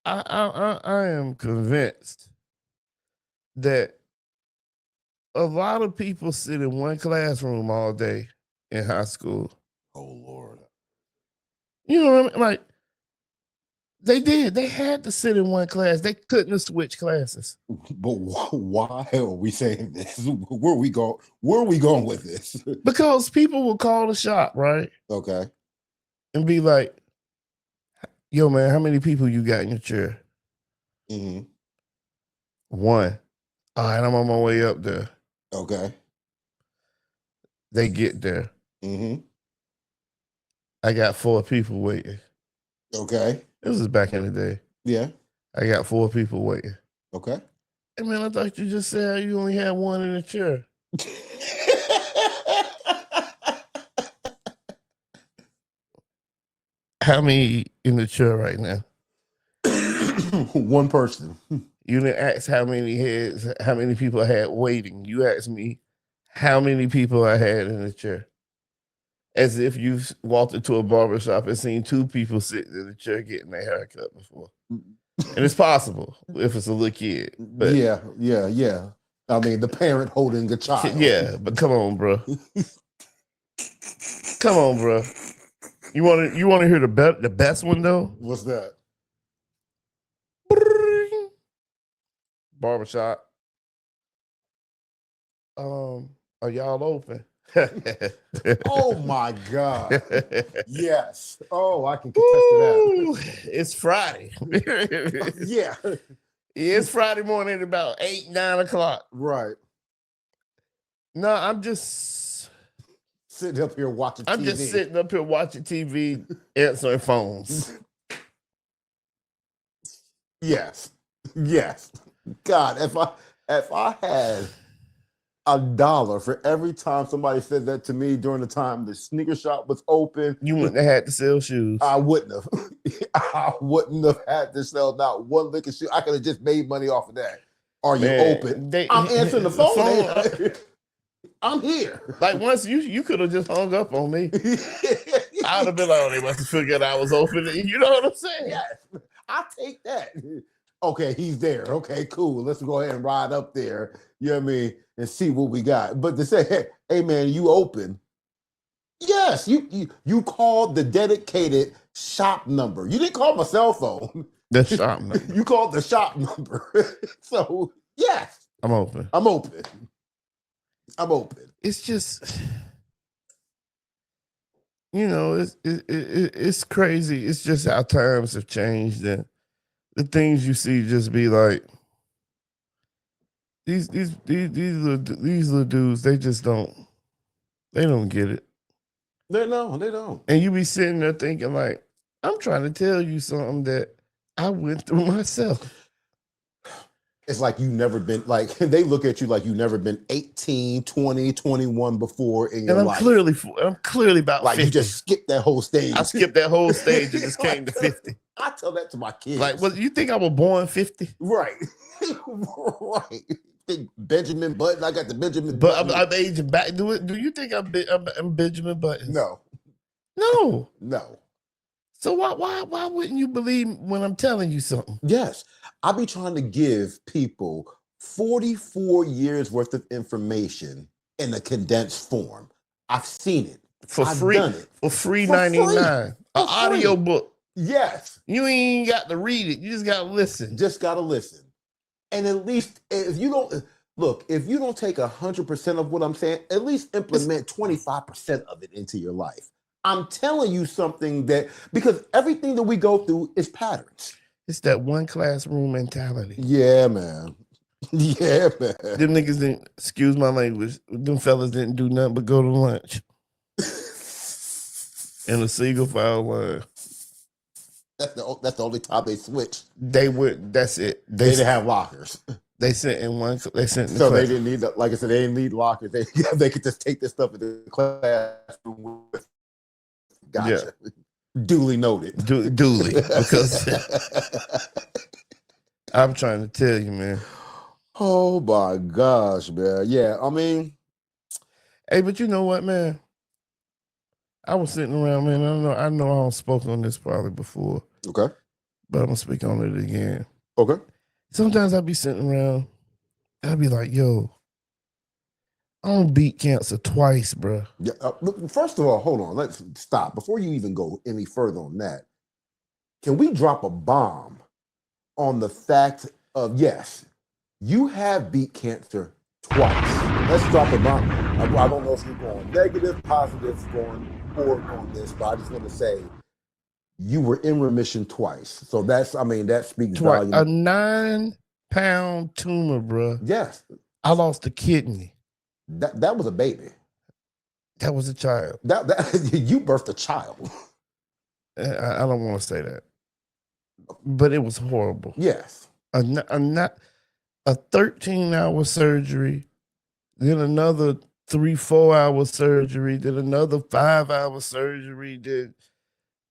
I am convinced that a lot of people sit in one classroom all day in high school.
Oh Lord.
You know what I mean? Like they did. They had to sit in one class. They couldn't have switched classes.
But why are we saying this? Where are we going with this?
Because people will call the shop, right?
Okay.
And be like, yo, man, how many people you got in your chair?
Mm-hmm.
1. All right, I'm on my way up there.
Okay.
They get there.
Mm-hmm.
I got 4 people waiting.
Okay.
This is back in the day.
Yeah.
I got 4 people waiting.
Okay.
Hey, man, I thought you just said you only had 1 in the chair. How many in the chair right now?
1 person.
You didn't ask how many people I had waiting. You asked me how many people I had in the chair. As if you've walked into a barbershop and seen 2 people sitting in the chair getting their haircut before. And it's possible if it's a little kid. But
yeah. I mean, the parent holding the child.
Yeah, but come on, bro. Come on, bro. You want to hear the best one though?
What's that?
Barbershop. Are y'all open?
Oh my God. Yes. Oh, I can contest to
that. It's Friday.
Yeah.
It's Friday morning at about 8, 9 o'clock.
Right.
No, I'm just
sitting up here watching TV.
I'm just sitting up here watching TV, answering phones.
Yes. God, if I had $1 for every time somebody said that to me during the time the sneaker shop was open.
You wouldn't have had to sell shoes.
I wouldn't have. I wouldn't have had to sell not one lick of shoe. I could have just made money off of that. Are you open? I'm answering the phone. I'm here.
Like once you could have just hung up on me. I'd have been like, oh, they must have figured I was open. You know what I'm saying?
Yes, I'll take that. Okay, he's there. Okay, cool. Let's go ahead and ride up there. You know what I mean? And see what we got. But to say, hey man, you open? Yes, you called the dedicated shop number. You didn't call my cell phone.
The shop number.
You called the shop number. So yes,
I'm open.
I'm open. I'm open.
It's just, you know, it's crazy. It's just how times have changed, and the things you see just be like these little dudes. They just don't get it.
They don't.
And you be sitting there thinking like, I'm trying to tell you something that I went through myself.
It's like you never been, like, they look at you like you never been 18, 20, 21 before in your life.
I'm clearly about
like
50.
You just skipped that whole stage.
I skipped that whole stage and just came to 50.
I tell that to my kids.
Like, well, you think I was born 50?
Right. Right. Think Benjamin Button. I got the Benjamin
But
Button.
I'm aging back. Do you think I'm Benjamin Button?
No.
No. So why wouldn't you believe when I'm telling you something?
Yes. I be trying to give people 44 years worth of information in a condensed form. I've seen it. I've done it.
For free $99. An audio book.
Yes.
You ain't got to read it. You just got to listen.
Just got to listen. And at least if you don't take 100% of what I'm saying, at least implement 25% of it into your life. I'm telling you something because everything that we go through is patterns.
It's that one classroom mentality.
Yeah, man. Yeah, man.
Them niggas didn't, excuse my language, them fellas didn't do nothing but go to lunch. In a single file line.
That's the only time they switched.
That's it.
They didn't have lockers.
They sent in
so
class.
They didn't need, like I said, they didn't need lockers. They could just take this stuff into the classroom with. Gotcha. Yeah. Duly noted.
Duly. Because I'm trying to tell you, man.
Oh my gosh, man. Yeah, I mean.
Hey, but you know what, man? I was sitting around, man. I know I don't spoke on this probably before.
Okay.
But I'm gonna speak on it again.
Okay.
Sometimes I'd be sitting around, I'd be like, yo, I don't beat cancer twice, bro.
Yeah. First of all, hold on. Let's stop. Before you even go any further on that, can we drop a bomb on the fact of, yes, you have beat cancer twice. Let's drop a bomb. I don't know if you're going negative, positive, going forward on this, but I just want to say you were in remission twice. So that speaks volume.
A 9-pound tumor, bro.
Yes.
I lost a kidney.
That was a baby.
That was a child.
That you birthed a child.
I don't want to say that, but it was horrible.
Yes.
A 13-hour surgery, then another 3-4 hour surgery, then another 5-hour surgery. Then,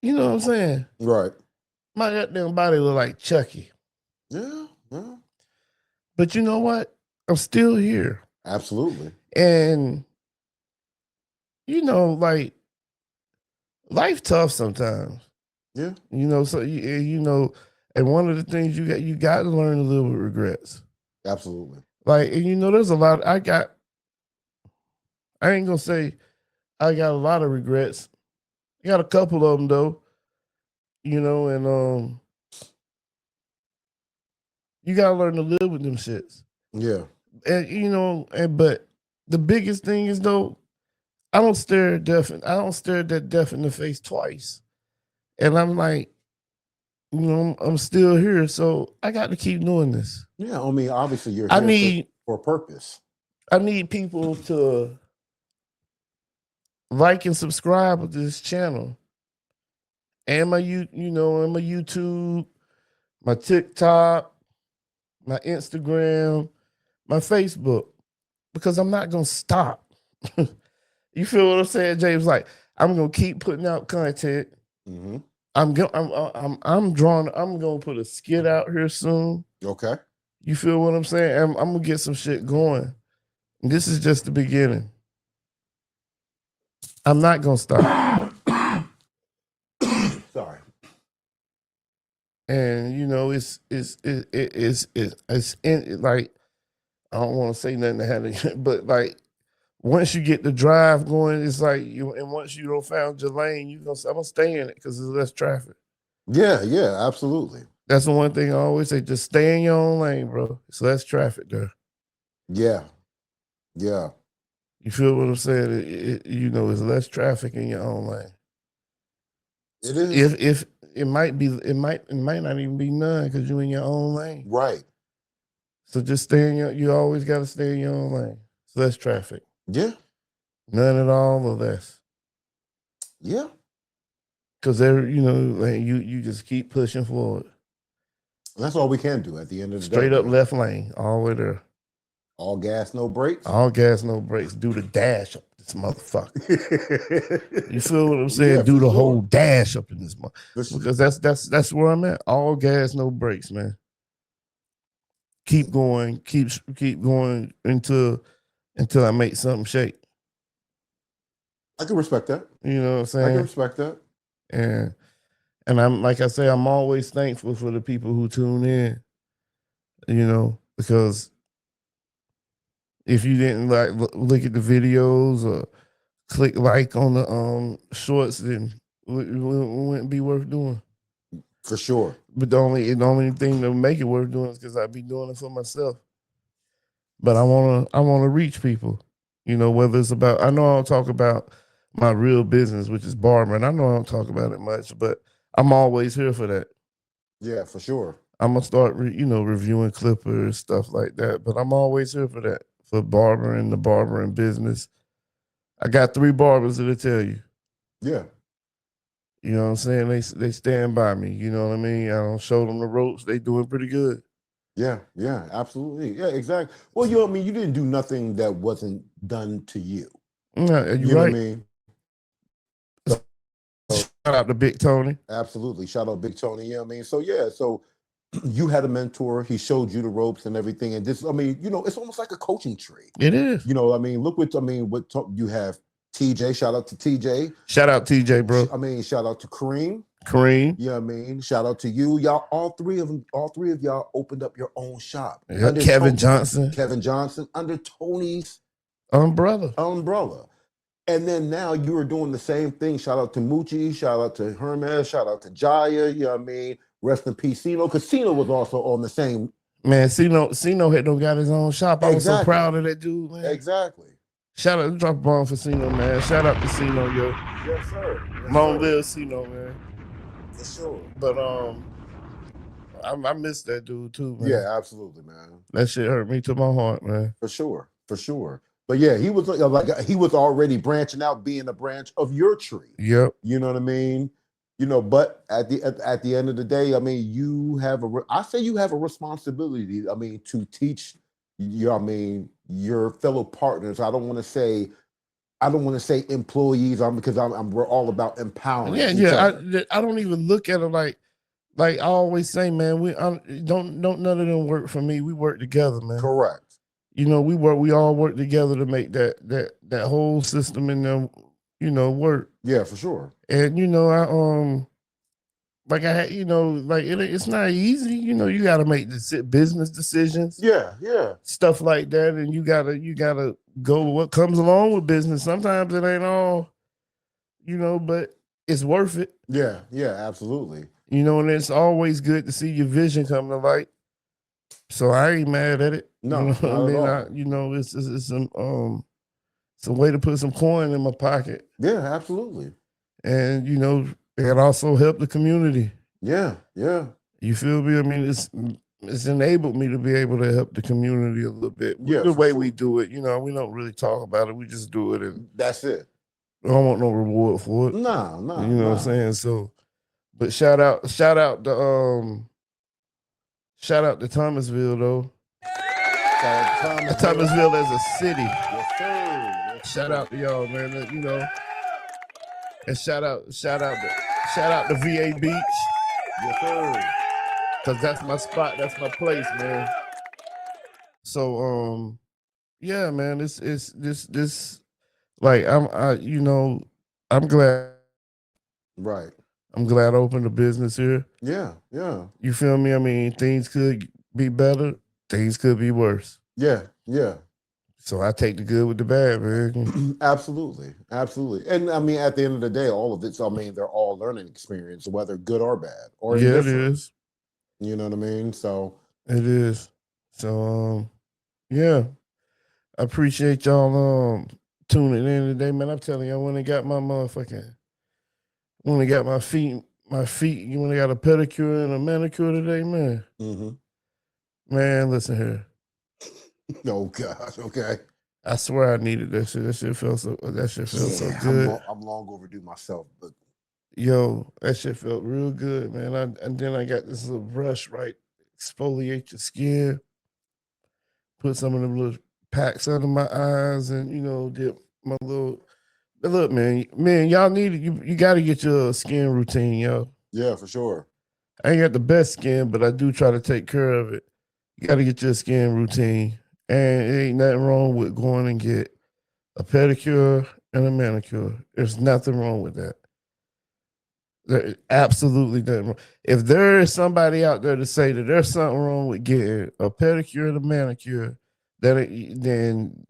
you know what I'm saying?
Right.
My goddamn body look like Chucky.
Yeah.
But you know what? I'm still here.
Absolutely.
And, you know, like, life tough sometimes.
Yeah.
You know, so, you know, and one of the things you got to learn to live with regrets.
Absolutely.
Like, and you know, there's a lot, I ain't going to say I got a lot of regrets. I got a couple of them, though. You know, and you got to learn to live with them shits.
Yeah.
And, you know, but the biggest thing is, though, I don't stare at death in the face twice. And I'm like, you know, I'm still here, so I got to keep doing this.
Yeah, I mean, obviously you're here for a purpose.
I need people to like and subscribe to this channel. And my YouTube, my TikTok, my Instagram, my Facebook. because I'm not gonna stop. You feel what I'm saying, James? Like I'm gonna keep putting out content.
Mm-hmm.
I'm drawing. I'm gonna put a skit out here soon.
Okay.
You feel what I'm saying? I'm gonna get some shit going. And this is just the beginning. I'm not gonna stop.
Sorry.
And you know, it's in, like I don't want to say nothing to have it, but like once you get the drive going, it's like you. And once you don't found your lane, I'm gonna stay in it because there's less traffic.
Yeah, yeah, absolutely.
That's the one thing I always say: just stay in your own lane, bro. It's less traffic there.
Yeah, yeah.
You feel what I'm saying? You know, it's less traffic in your own lane.
It is.
If it might be, it might not even be none because you're in your own lane.
Right.
So just stay in your. You always got to stay in your own lane. It's less traffic.
Yeah,
None at all or less.
yeah.
Because you know, like you just keep pushing forward.
And that's all we can do at the end of the day.
Straight up
man.
left lane, all the way there.
All gas, no brakes.
All gas, no brakes. Do the dash up this motherfucker. You feel what I'm saying?
Yeah,
Do the
for
whole
sure.
dash up in this
For
motherfucker. Because that's where I'm at. All gas, no brakes, man. Keep going, keep going until I make something shake.
I can respect that.
You know what I'm
I
saying?
can respect that.
And I'm like I say, I'm always thankful for the people who tune in. You know, because if you didn't like look at the videos or click like on the shorts, then it wouldn't be worth doing.
For sure.
But the only thing that make it worth doing is because I be doing it for myself. But I wanna reach people. You know, whether it's about, I know I don't talk about my real business, which is barbering. I know I don't talk about it much, but I'm always here for that.
Yeah, for sure.
I'm gonna start, reviewing clippers, stuff like that. But I'm always here for that, for barbering, the barbering business. I got 3 barbers that'll tell you.
Yeah.
You know what I'm saying? They stand by me. You know what I mean? I don't show them the ropes. They doing pretty good.
Yeah, yeah, absolutely. Yeah, exactly. Well, you know what I mean? You didn't do nothing that wasn't done to you.
Yeah, you
You know what I
right.
mean?
Shout out to Big Tony.
Absolutely. Shout out Big Tony. You know what I mean? So yeah, so you had a mentor, he showed you the ropes and everything. And this, I mean, you know, it's almost like a coaching tree.
It is.
You know, I mean, look what you have TJ, shout out to TJ.
Shout out TJ, bro.
I mean, shout out to Kareem.
Kareem.
You know what I mean? Shout out to you. Y'all, all three of y'all opened up your own shop.
Yeah, Kevin Johnson.
Kevin Johnson under Tony's
umbrella.
And then now you are doing the same thing. Shout out to Moochie, shout out to Hermes, shout out to Jaya, you know what I mean? Rest in peace, Sino, because Sino was also on the same.
Man, Sino had got his own shop. I was so proud of that dude, man.
Exactly.
Shout out, drop a bomb for Sino, man. Shout out to Sino, yo.
Yes, sir.
Long live Sino, man.
For sure.
But I miss that dude too, man.
Yeah, absolutely, man.
That shit hurt me to my heart, man.
For sure. But yeah, he was he was already branching out, being a branch of your tree.
Yep.
You know what I mean? You know, but at the end of the day, I mean, you have a responsibility. I mean, to teach your fellow partners. I don't want to say employees. Because we're all about empowering.
Yeah. I don't even look at it like I always say, man. We don't none of them work for me. We work together, man.
Correct.
You know, we all work together to make that whole system in them, work.
Yeah, for sure.
And it's not easy. You know, you got to make business decisions.
Yeah,
stuff like that, and you gotta go with what comes along with business. Sometimes it ain't all, but it's worth it.
Yeah, absolutely.
And it's always good to see your vision come to light. So I ain't mad at it.
No, not at all.
It's a way to put some coin in my pocket.
Yeah, absolutely.
And it also help the community.
Yeah.
You feel me? I mean, it's enabled me to be able to help the community a little bit.
Yeah,
the way we do it, we don't really talk about it. We just do it, and
that's it.
I don't want no reward for it.
No.
You know what I'm saying? So, but shout out to Thomasville though. Thomasville as a city.
Yes, sir. Yes,
Shout
sir.
out to y'all, man. You know, and shout out to VA Beach,
Yes, sir.
cause that's my spot. That's my place, man. So, yeah, man. This like you know, I'm glad.
Right.
I'm glad I opened a business here.
Yeah. Yeah.
You feel me? I mean, things could be better. Things could be worse.
Yeah. Yeah.
So I take the good with the bad, man.
Absolutely. Absolutely. And I mean, at the end of the day, all of it, so I mean, they're all learning experience, whether good or bad or
Yeah, it
indifferent.
is.
You know what I mean? So
It is. So yeah. I appreciate y'all tuning in today, man. I'm telling you, I went and got my motherfucking when I got my feet, you when I got a pedicure and a manicure today, man. Man, listen here.
oh gosh, okay.
I swear I needed that shit. That shit feels so good.
I'm long overdue myself, but
Yo, that shit felt real good, man. And then I got this little brush, right? Exfoliate your skin, put some of them little packs under my eyes, and dip my little. But look, man, y'all need you got to get your skin routine, yo.
yeah, for sure.
I ain't got the best skin, but I do try to take care of it. You got to get your skin routine, and it ain't nothing wrong with going and get a pedicure and a manicure. There's nothing wrong with that. There absolutely nothing wrong. If there is somebody out there to say that there's something wrong with getting a pedicure and a manicure, then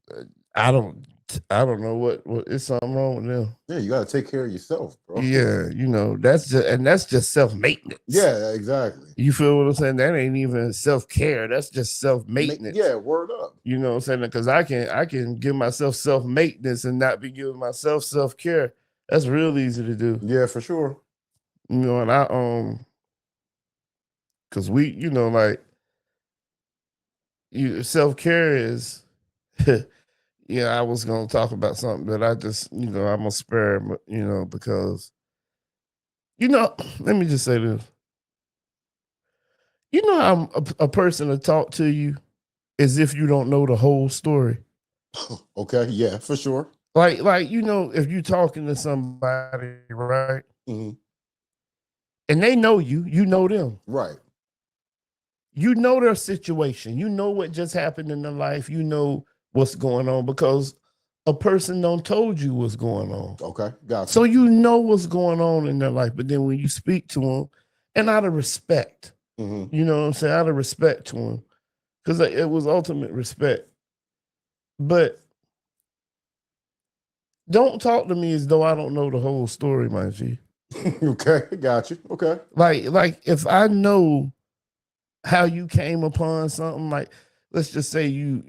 I don't know what is something wrong with them.
Yeah, you got to take care of yourself, bro.
Yeah, that's just self maintenance.
Yeah, exactly.
You feel what I'm saying? That ain't even self care. That's just self maintenance.
Yeah, word up.
You know what I'm saying? Because I can give myself self maintenance and not be giving myself self care. That's real easy to do.
Yeah, for sure.
You know, and because we, like self care is. Yeah, I was gonna talk about something that I just, I'm gonna spare, because, let me just say this. You know how a person to talk to you as if you don't know the whole story.
Okay, yeah, for sure.
Like, if you're talking to somebody, right?
Mm-hmm.
And they know you know them.
Right.
You know their situation. You know what just happened in their life. You know what's going on because a person don't told you what's going on.
Okay, gotcha.
So you know what's going on in their life. But then when you speak to them, and out of respect, you know what I'm saying? Out of respect to them, because it was ultimate respect. But don't talk to me as though I don't know the whole story, my G.
Okay, got you. Okay.
Like if I know how you came upon something, like let's just say you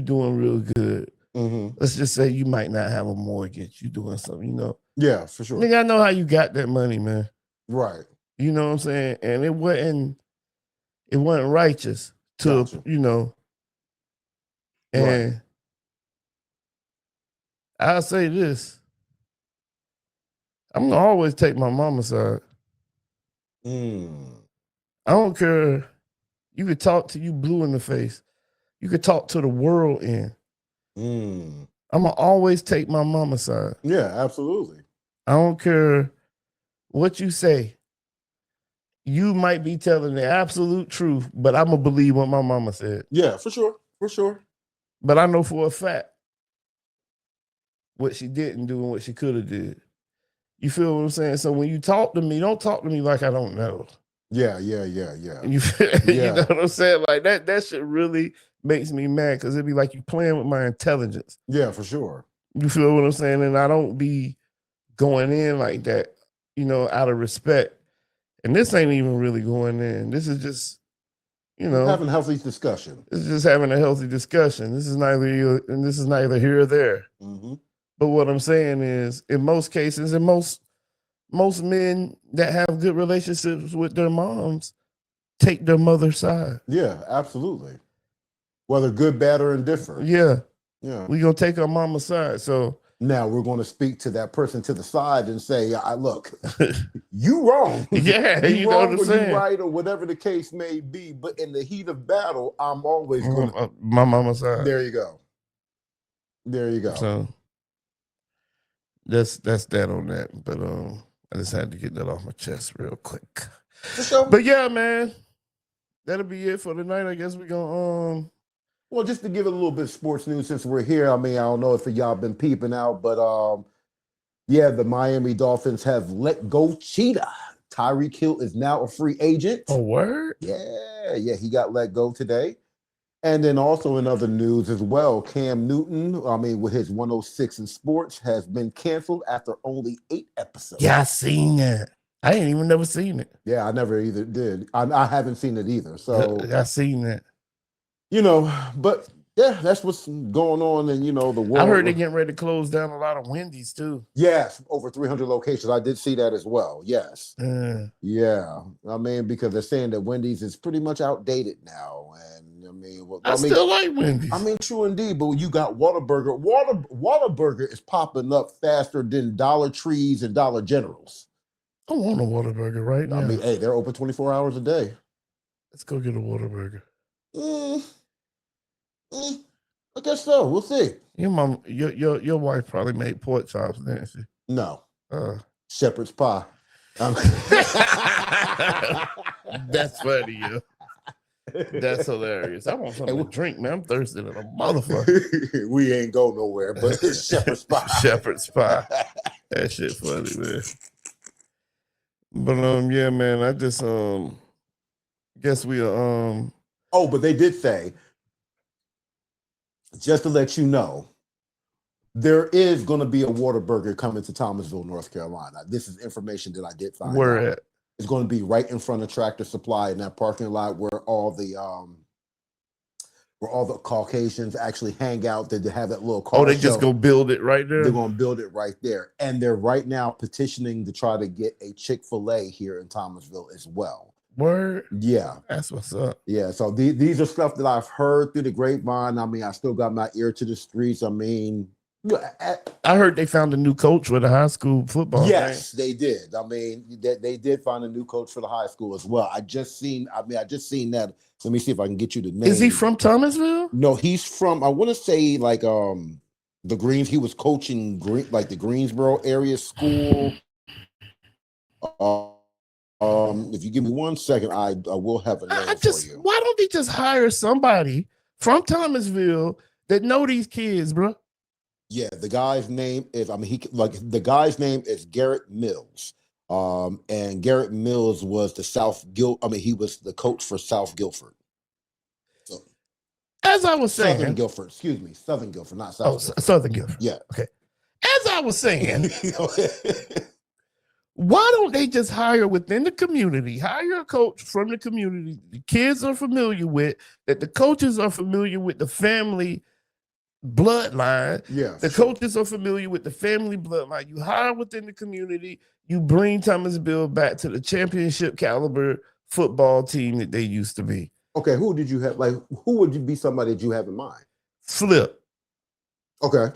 doing real good. Let's just say you might not have a mortgage. You doing something,
Yeah, for sure.
Nigga, I know how you got that money, man.
Right.
You know what I'm saying? And it wasn't righteous to,
Gotcha.
And
right.
I'll say this. I'm gonna always take my mama's side. I don't care. You could talk to you blue in the face. You could talk to the world in. I'm gonna always take my mama's side.
Yeah, absolutely.
I don't care what you say. You might be telling the absolute truth, but I'm gonna believe what my mama said.
Yeah, for sure. For sure.
But I know for a fact what she didn't do and what she could have did. You feel what I'm saying? So when you talk to me, don't talk to me like I don't know.
Yeah.
You know what I'm saying? Like that shit really makes me mad because it'd be like you playing with my intelligence.
Yeah, for sure.
You feel what I'm saying? And I don't be going in like that, out of respect. And this ain't even really going in. This is just,
having a healthy discussion.
This is just having a healthy discussion. This is neither here or there. But what I'm saying is, in most cases, and most men that have good relationships with their moms take their mother's side.
Yeah, absolutely. Whether good, bad, or indifferent.
Yeah.
Yeah.
We're gonna take our mama's side. So
Now we're going to speak to that person to the side and say, I look, you wrong.
Yeah,
you
you know what
wrong
I'm
or
saying?
you right or whatever the case may be. But in the heat of battle, I'm always going to.
My mama's side.
There you go. There you go.
So that's that on that. But I just had to get that off my chest real quick.
For sure.
But yeah, man, that'll be it for tonight. I guess we're gonna
Well, just to give it a little bit of sports news since we're here. I mean, I don't know if y'all been peeping out, but yeah, the Miami Dolphins have let go Cheetah. Tyreek Hill is now a free agent.
Oh, word?
Yeah, he got let go today. And then also in other news as well, Cam Newton, I mean, with his 106 in sports, has been canceled after only 8 episodes.
Yeah, I seen that. I ain't even never seen it.
Yeah, I never either did. I haven't seen it either. So
I seen that.
But yeah, that's what's going on in, the world.
I heard they're getting ready to close down a lot of Wendy's too.
Yes, over 300 locations. I did see that as well. Yes. Yeah. I mean, because they're saying that Wendy's is pretty much outdated now. And I
still like Wendy's.
I mean, true indeed. But when you got Whataburger, Whataburger is popping up faster than Dollar Trees and Dollar Generals.
I want a Whataburger right now.
I mean, hey, they're open 24 hours a day.
Let's go get a Whataburger.
I guess so. We'll see.
Your mom, your wife probably made pork chops, didn't she?
No. Shepherd's pie.
That's funny, yo. That's hilarious. I want something to drink, man. I'm thirsty than a motherfucker.
We ain't go nowhere, but it's shepherd's pie.
Shepherd's pie. That shit funny, man. But yeah, man. I just guess we
Oh, but they did say, just to let you know, there is going to be a Whataburger coming to Thomasville, North Carolina. This is information that I did find.
Where
out.
at?
It's going to be right in front of Tractor Supply in that parking lot where all the Caucasians actually hang out. They have that little car.
Oh, they just go build it right there?
They're going to build it right there. And they're right now petitioning to try to get a Chick-fil-A here in Thomasville as well.
Word?
Yeah.
That's what's up.
Yeah. So these are stuff that I've heard through the grapevine. I mean, I still got my ear to the streets. I mean,
I heard they found a new coach for the high school football.
Yes, they did. I mean, they did find a new coach for the high school as well. I just seen that. Let me see if I can get you the name.
Is he from Thomasville?
No, he's from, I want to say like the Greens. He was coaching like the Greensboro area school. If you give me 1 second, I will have a name for you.
Why don't they just hire somebody from Thomasville that know these kids, bro?
Yeah, the guy's name is, the guy's name is Garrett Mills. And Garrett Mills was he was the coach for South Guilford. So,
as I was saying,
Southern Guilford, excuse me, Southern Guilford, not South.
Guilford. Southern Guilford.
Yeah.
Okay. As I was saying, why don't they just hire within the community, hire a coach from the community the kids are familiar with, that the coaches are familiar with the family bloodline.
Yeah.
The coaches are familiar with the family bloodline. You hire within the community, you bring Thomasville back to the championship caliber football team that they used to be.
Okay, who did you have? Like, who would you be somebody that you have in mind?
Flip.
Okay.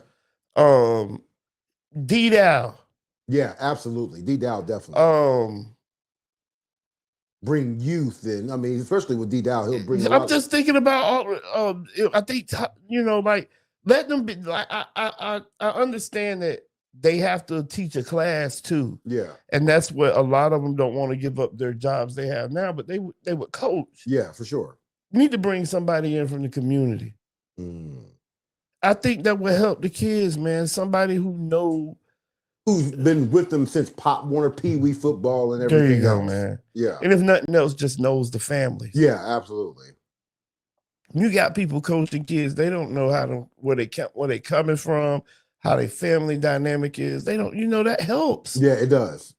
D-Dow.
Yeah, absolutely. D-Dow definitely. Bring youth in. I mean, especially with D-Dow, he'll bring.
I'm just thinking about I think like let them be. Like I understand that they have to teach a class too.
Yeah,
and that's what a lot of them don't want to give up their jobs they have now, but they would coach.
Yeah, for sure.
You need to bring somebody in from the community. I think that would help the kids, man. Somebody who's
been with them since Pop Warner, Pee Wee football, and everything.
There you go,
else.
man.
Yeah,
and if nothing else, just knows the family.
Yeah, absolutely.
You got people coaching kids; they don't know where they coming from, how their family dynamic is. They don't, that helps.
Yeah, it does.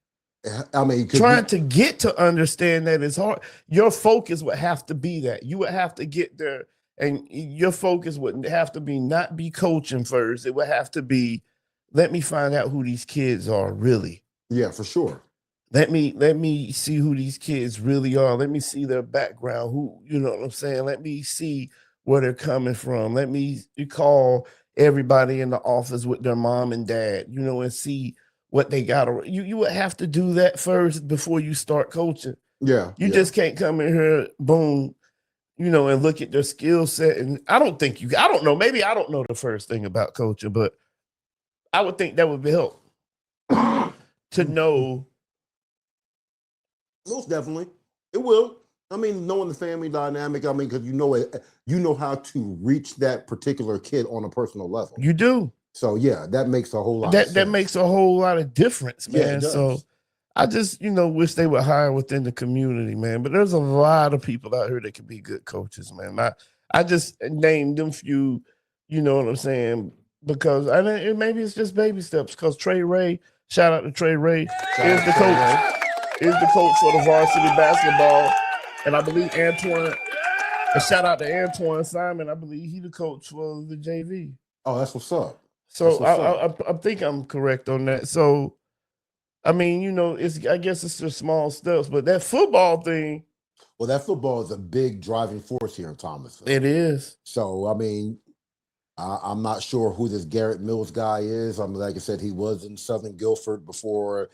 I mean,
trying to get to understand that is hard. Your focus would have to be that you would have to get there, and your focus would have to be not be coaching first. It would have to be, let me find out who these kids are really.
Yeah, for sure.
Let me see who these kids really are. Let me see their background. Who, you know what I'm saying? Let me see where they're coming from. Let me call everybody in the office with their mom and dad, and see what they got. You would have to do that first before you start coaching.
Yeah.
You just can't come in here, boom, and look at their skill set. And I don't know, maybe I don't know the first thing about coaching, but I would think that would help to know.
Most definitely. It will. I mean, knowing the family dynamic, I mean, because you know how to reach that particular kid on a personal level.
You do.
So yeah, that makes a whole lot of
That
sense.
that makes a whole lot of difference,
Yeah, it
man.
does.
So I just, wish they would hire within the community, man. But there's a lot of people out here that can be good coaches, man. I just named them few, you know what I'm saying? Because maybe it's just baby steps. Because Trey Ray, shout out to Trey Ray, is the coach. Is the coach for the varsity basketball, and I believe Antoine. And shout out to Antoine Simon. I believe he the coach for the JV.
Oh, that's what's up.
So I think I'm correct on that. So I mean, I guess it's just small steps, but that football thing.
Well, that football is a big driving force here in Thomasville.
It is.
So I mean, I'm not sure who this Garrett Mills guy is. I mean, like I said, he was in Southern Guilford before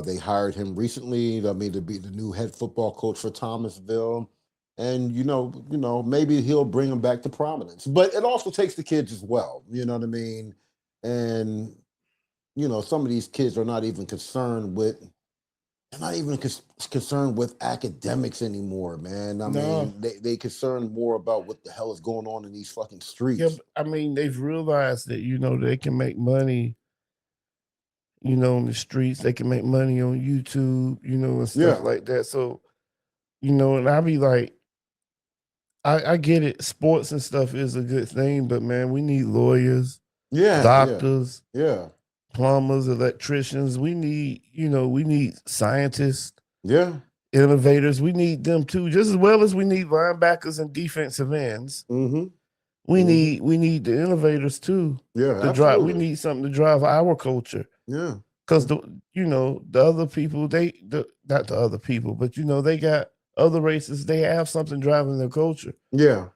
they hired him recently. I mean, to be the new head football coach for Thomasville, and maybe he'll bring him back to prominence. But it also takes the kids as well. You know what I mean? And some of these kids are not even concerned with. They're not even concerned with academics anymore, man. I mean, they concerned more about what the hell is going on in these fucking streets.
Yeah, I mean, they've realized that, they can make money, on the streets. They can make money on YouTube, and stuff like that. So, and I be like, I get it. Sports and stuff is a good thing, but man, we need lawyers, doctors, plumbers, electricians. We need scientists, innovators. We need them too, just as well as we need linebackers and defensive ends.
Mm-hmm.
We need the innovators too.
Yeah,
drive. We need something to drive our culture.
Yeah,
because the other people, not the other people, but they got other races. They have something driving their culture.
Yeah.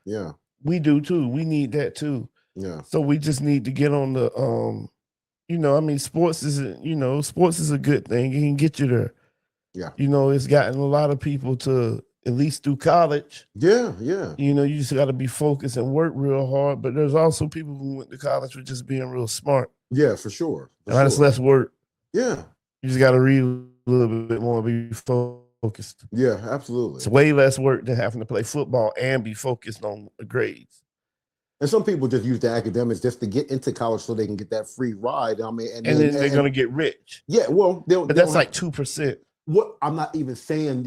We do too. We need that too.
Yeah.
So we just need to get on the I mean, sports is a good thing. It can get you there.
Yeah.
It's gotten a lot of people to at least through college.
Yeah.
You just got to be focused and work real hard. But there's also people who went to college with just being real smart.
Yeah, for sure.
That's less work.
Yeah.
You just got to read a little bit more, be focused.
Yeah, absolutely.
It's way less work than having to play football and be focused on the grades.
And some people just use the academics just to get into college so they can get that free ride. I mean,
and then they're going to get rich.
Yeah, well,
but that's like 2%.
What I'm not even saying,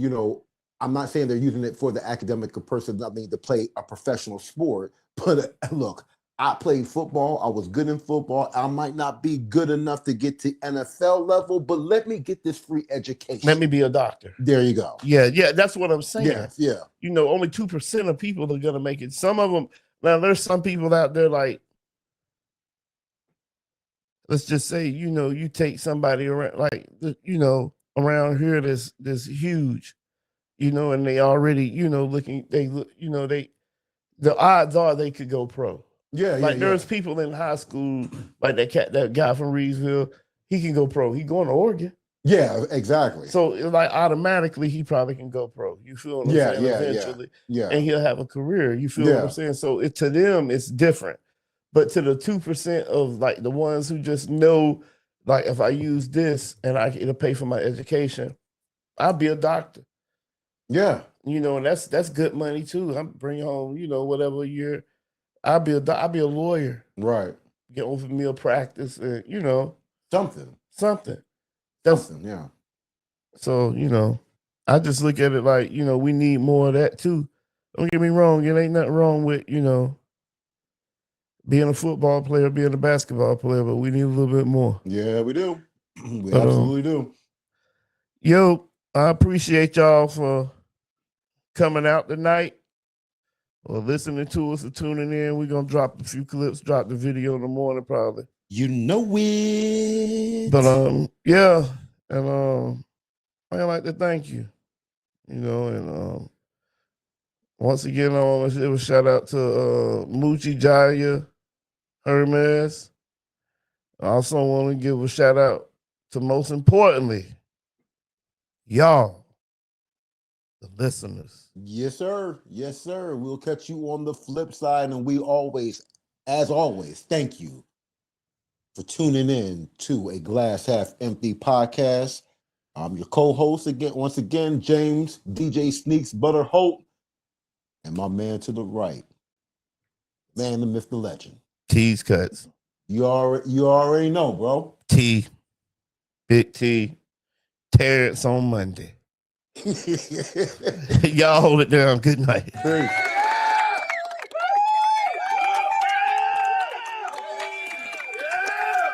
I'm not saying they're using it for the academic person. I mean, to play a professional sport. But look, I played football. I was good in football. I might not be good enough to get to NFL level, but let me get this free education.
Let me be a doctor.
There you go.
Yeah, that's what I'm saying.
Yeah.
Only 2% of people are going to make it. Some of them, now there's some people out there like, let's just say, you take somebody around, like, around here that's huge, and they already, looking, they look, the odds are they could go pro.
Yeah,
like there's people in high school, like that guy from Reedsville, he can go pro. He going to Oregon.
Yeah, exactly.
So like automatically he probably can go pro. You feel what I'm saying? Eventually.
Yeah.
And he'll have a career. You feel what I'm saying? So to them it's different. But to the 2% of like the ones who just know, like if I use this and it'll pay for my education, I'll be a doctor.
Yeah.
And that's good money too. I'm bringing home, whatever year. I'll be a lawyer.
Right.
Get over meal practice and,
something. Yeah.
So, I just look at it like, we need more of that too. Don't get me wrong. It ain't nothing wrong with, being a football player, being a basketball player, but we need a little bit more.
Yeah, we do. We absolutely do.
Yo, I appreciate y'all for coming out tonight or listening to us or tuning in. We're going to drop a few clips, drop the video in the morning probably.
You know it.
But, yeah. And I'd like to thank you, and once again, it was shout out to Moochie Jaya, Hermes. I also want to give a shout out to, most importantly, y'all, the listeners.
Yes, sir. Yes, sir. We'll catch you on the flip side. And we always, as always, thank you for tuning in to a Glass Half Empty podcast. I'm your co-host again, once again, James DJ Sneaks Butter Hope, and my man to the right, man, the myth, the legend.
T's cuts.
You already know, bro.
T, Big T, Terrence on Monday. Y'all hold it down. Good night.
Peace.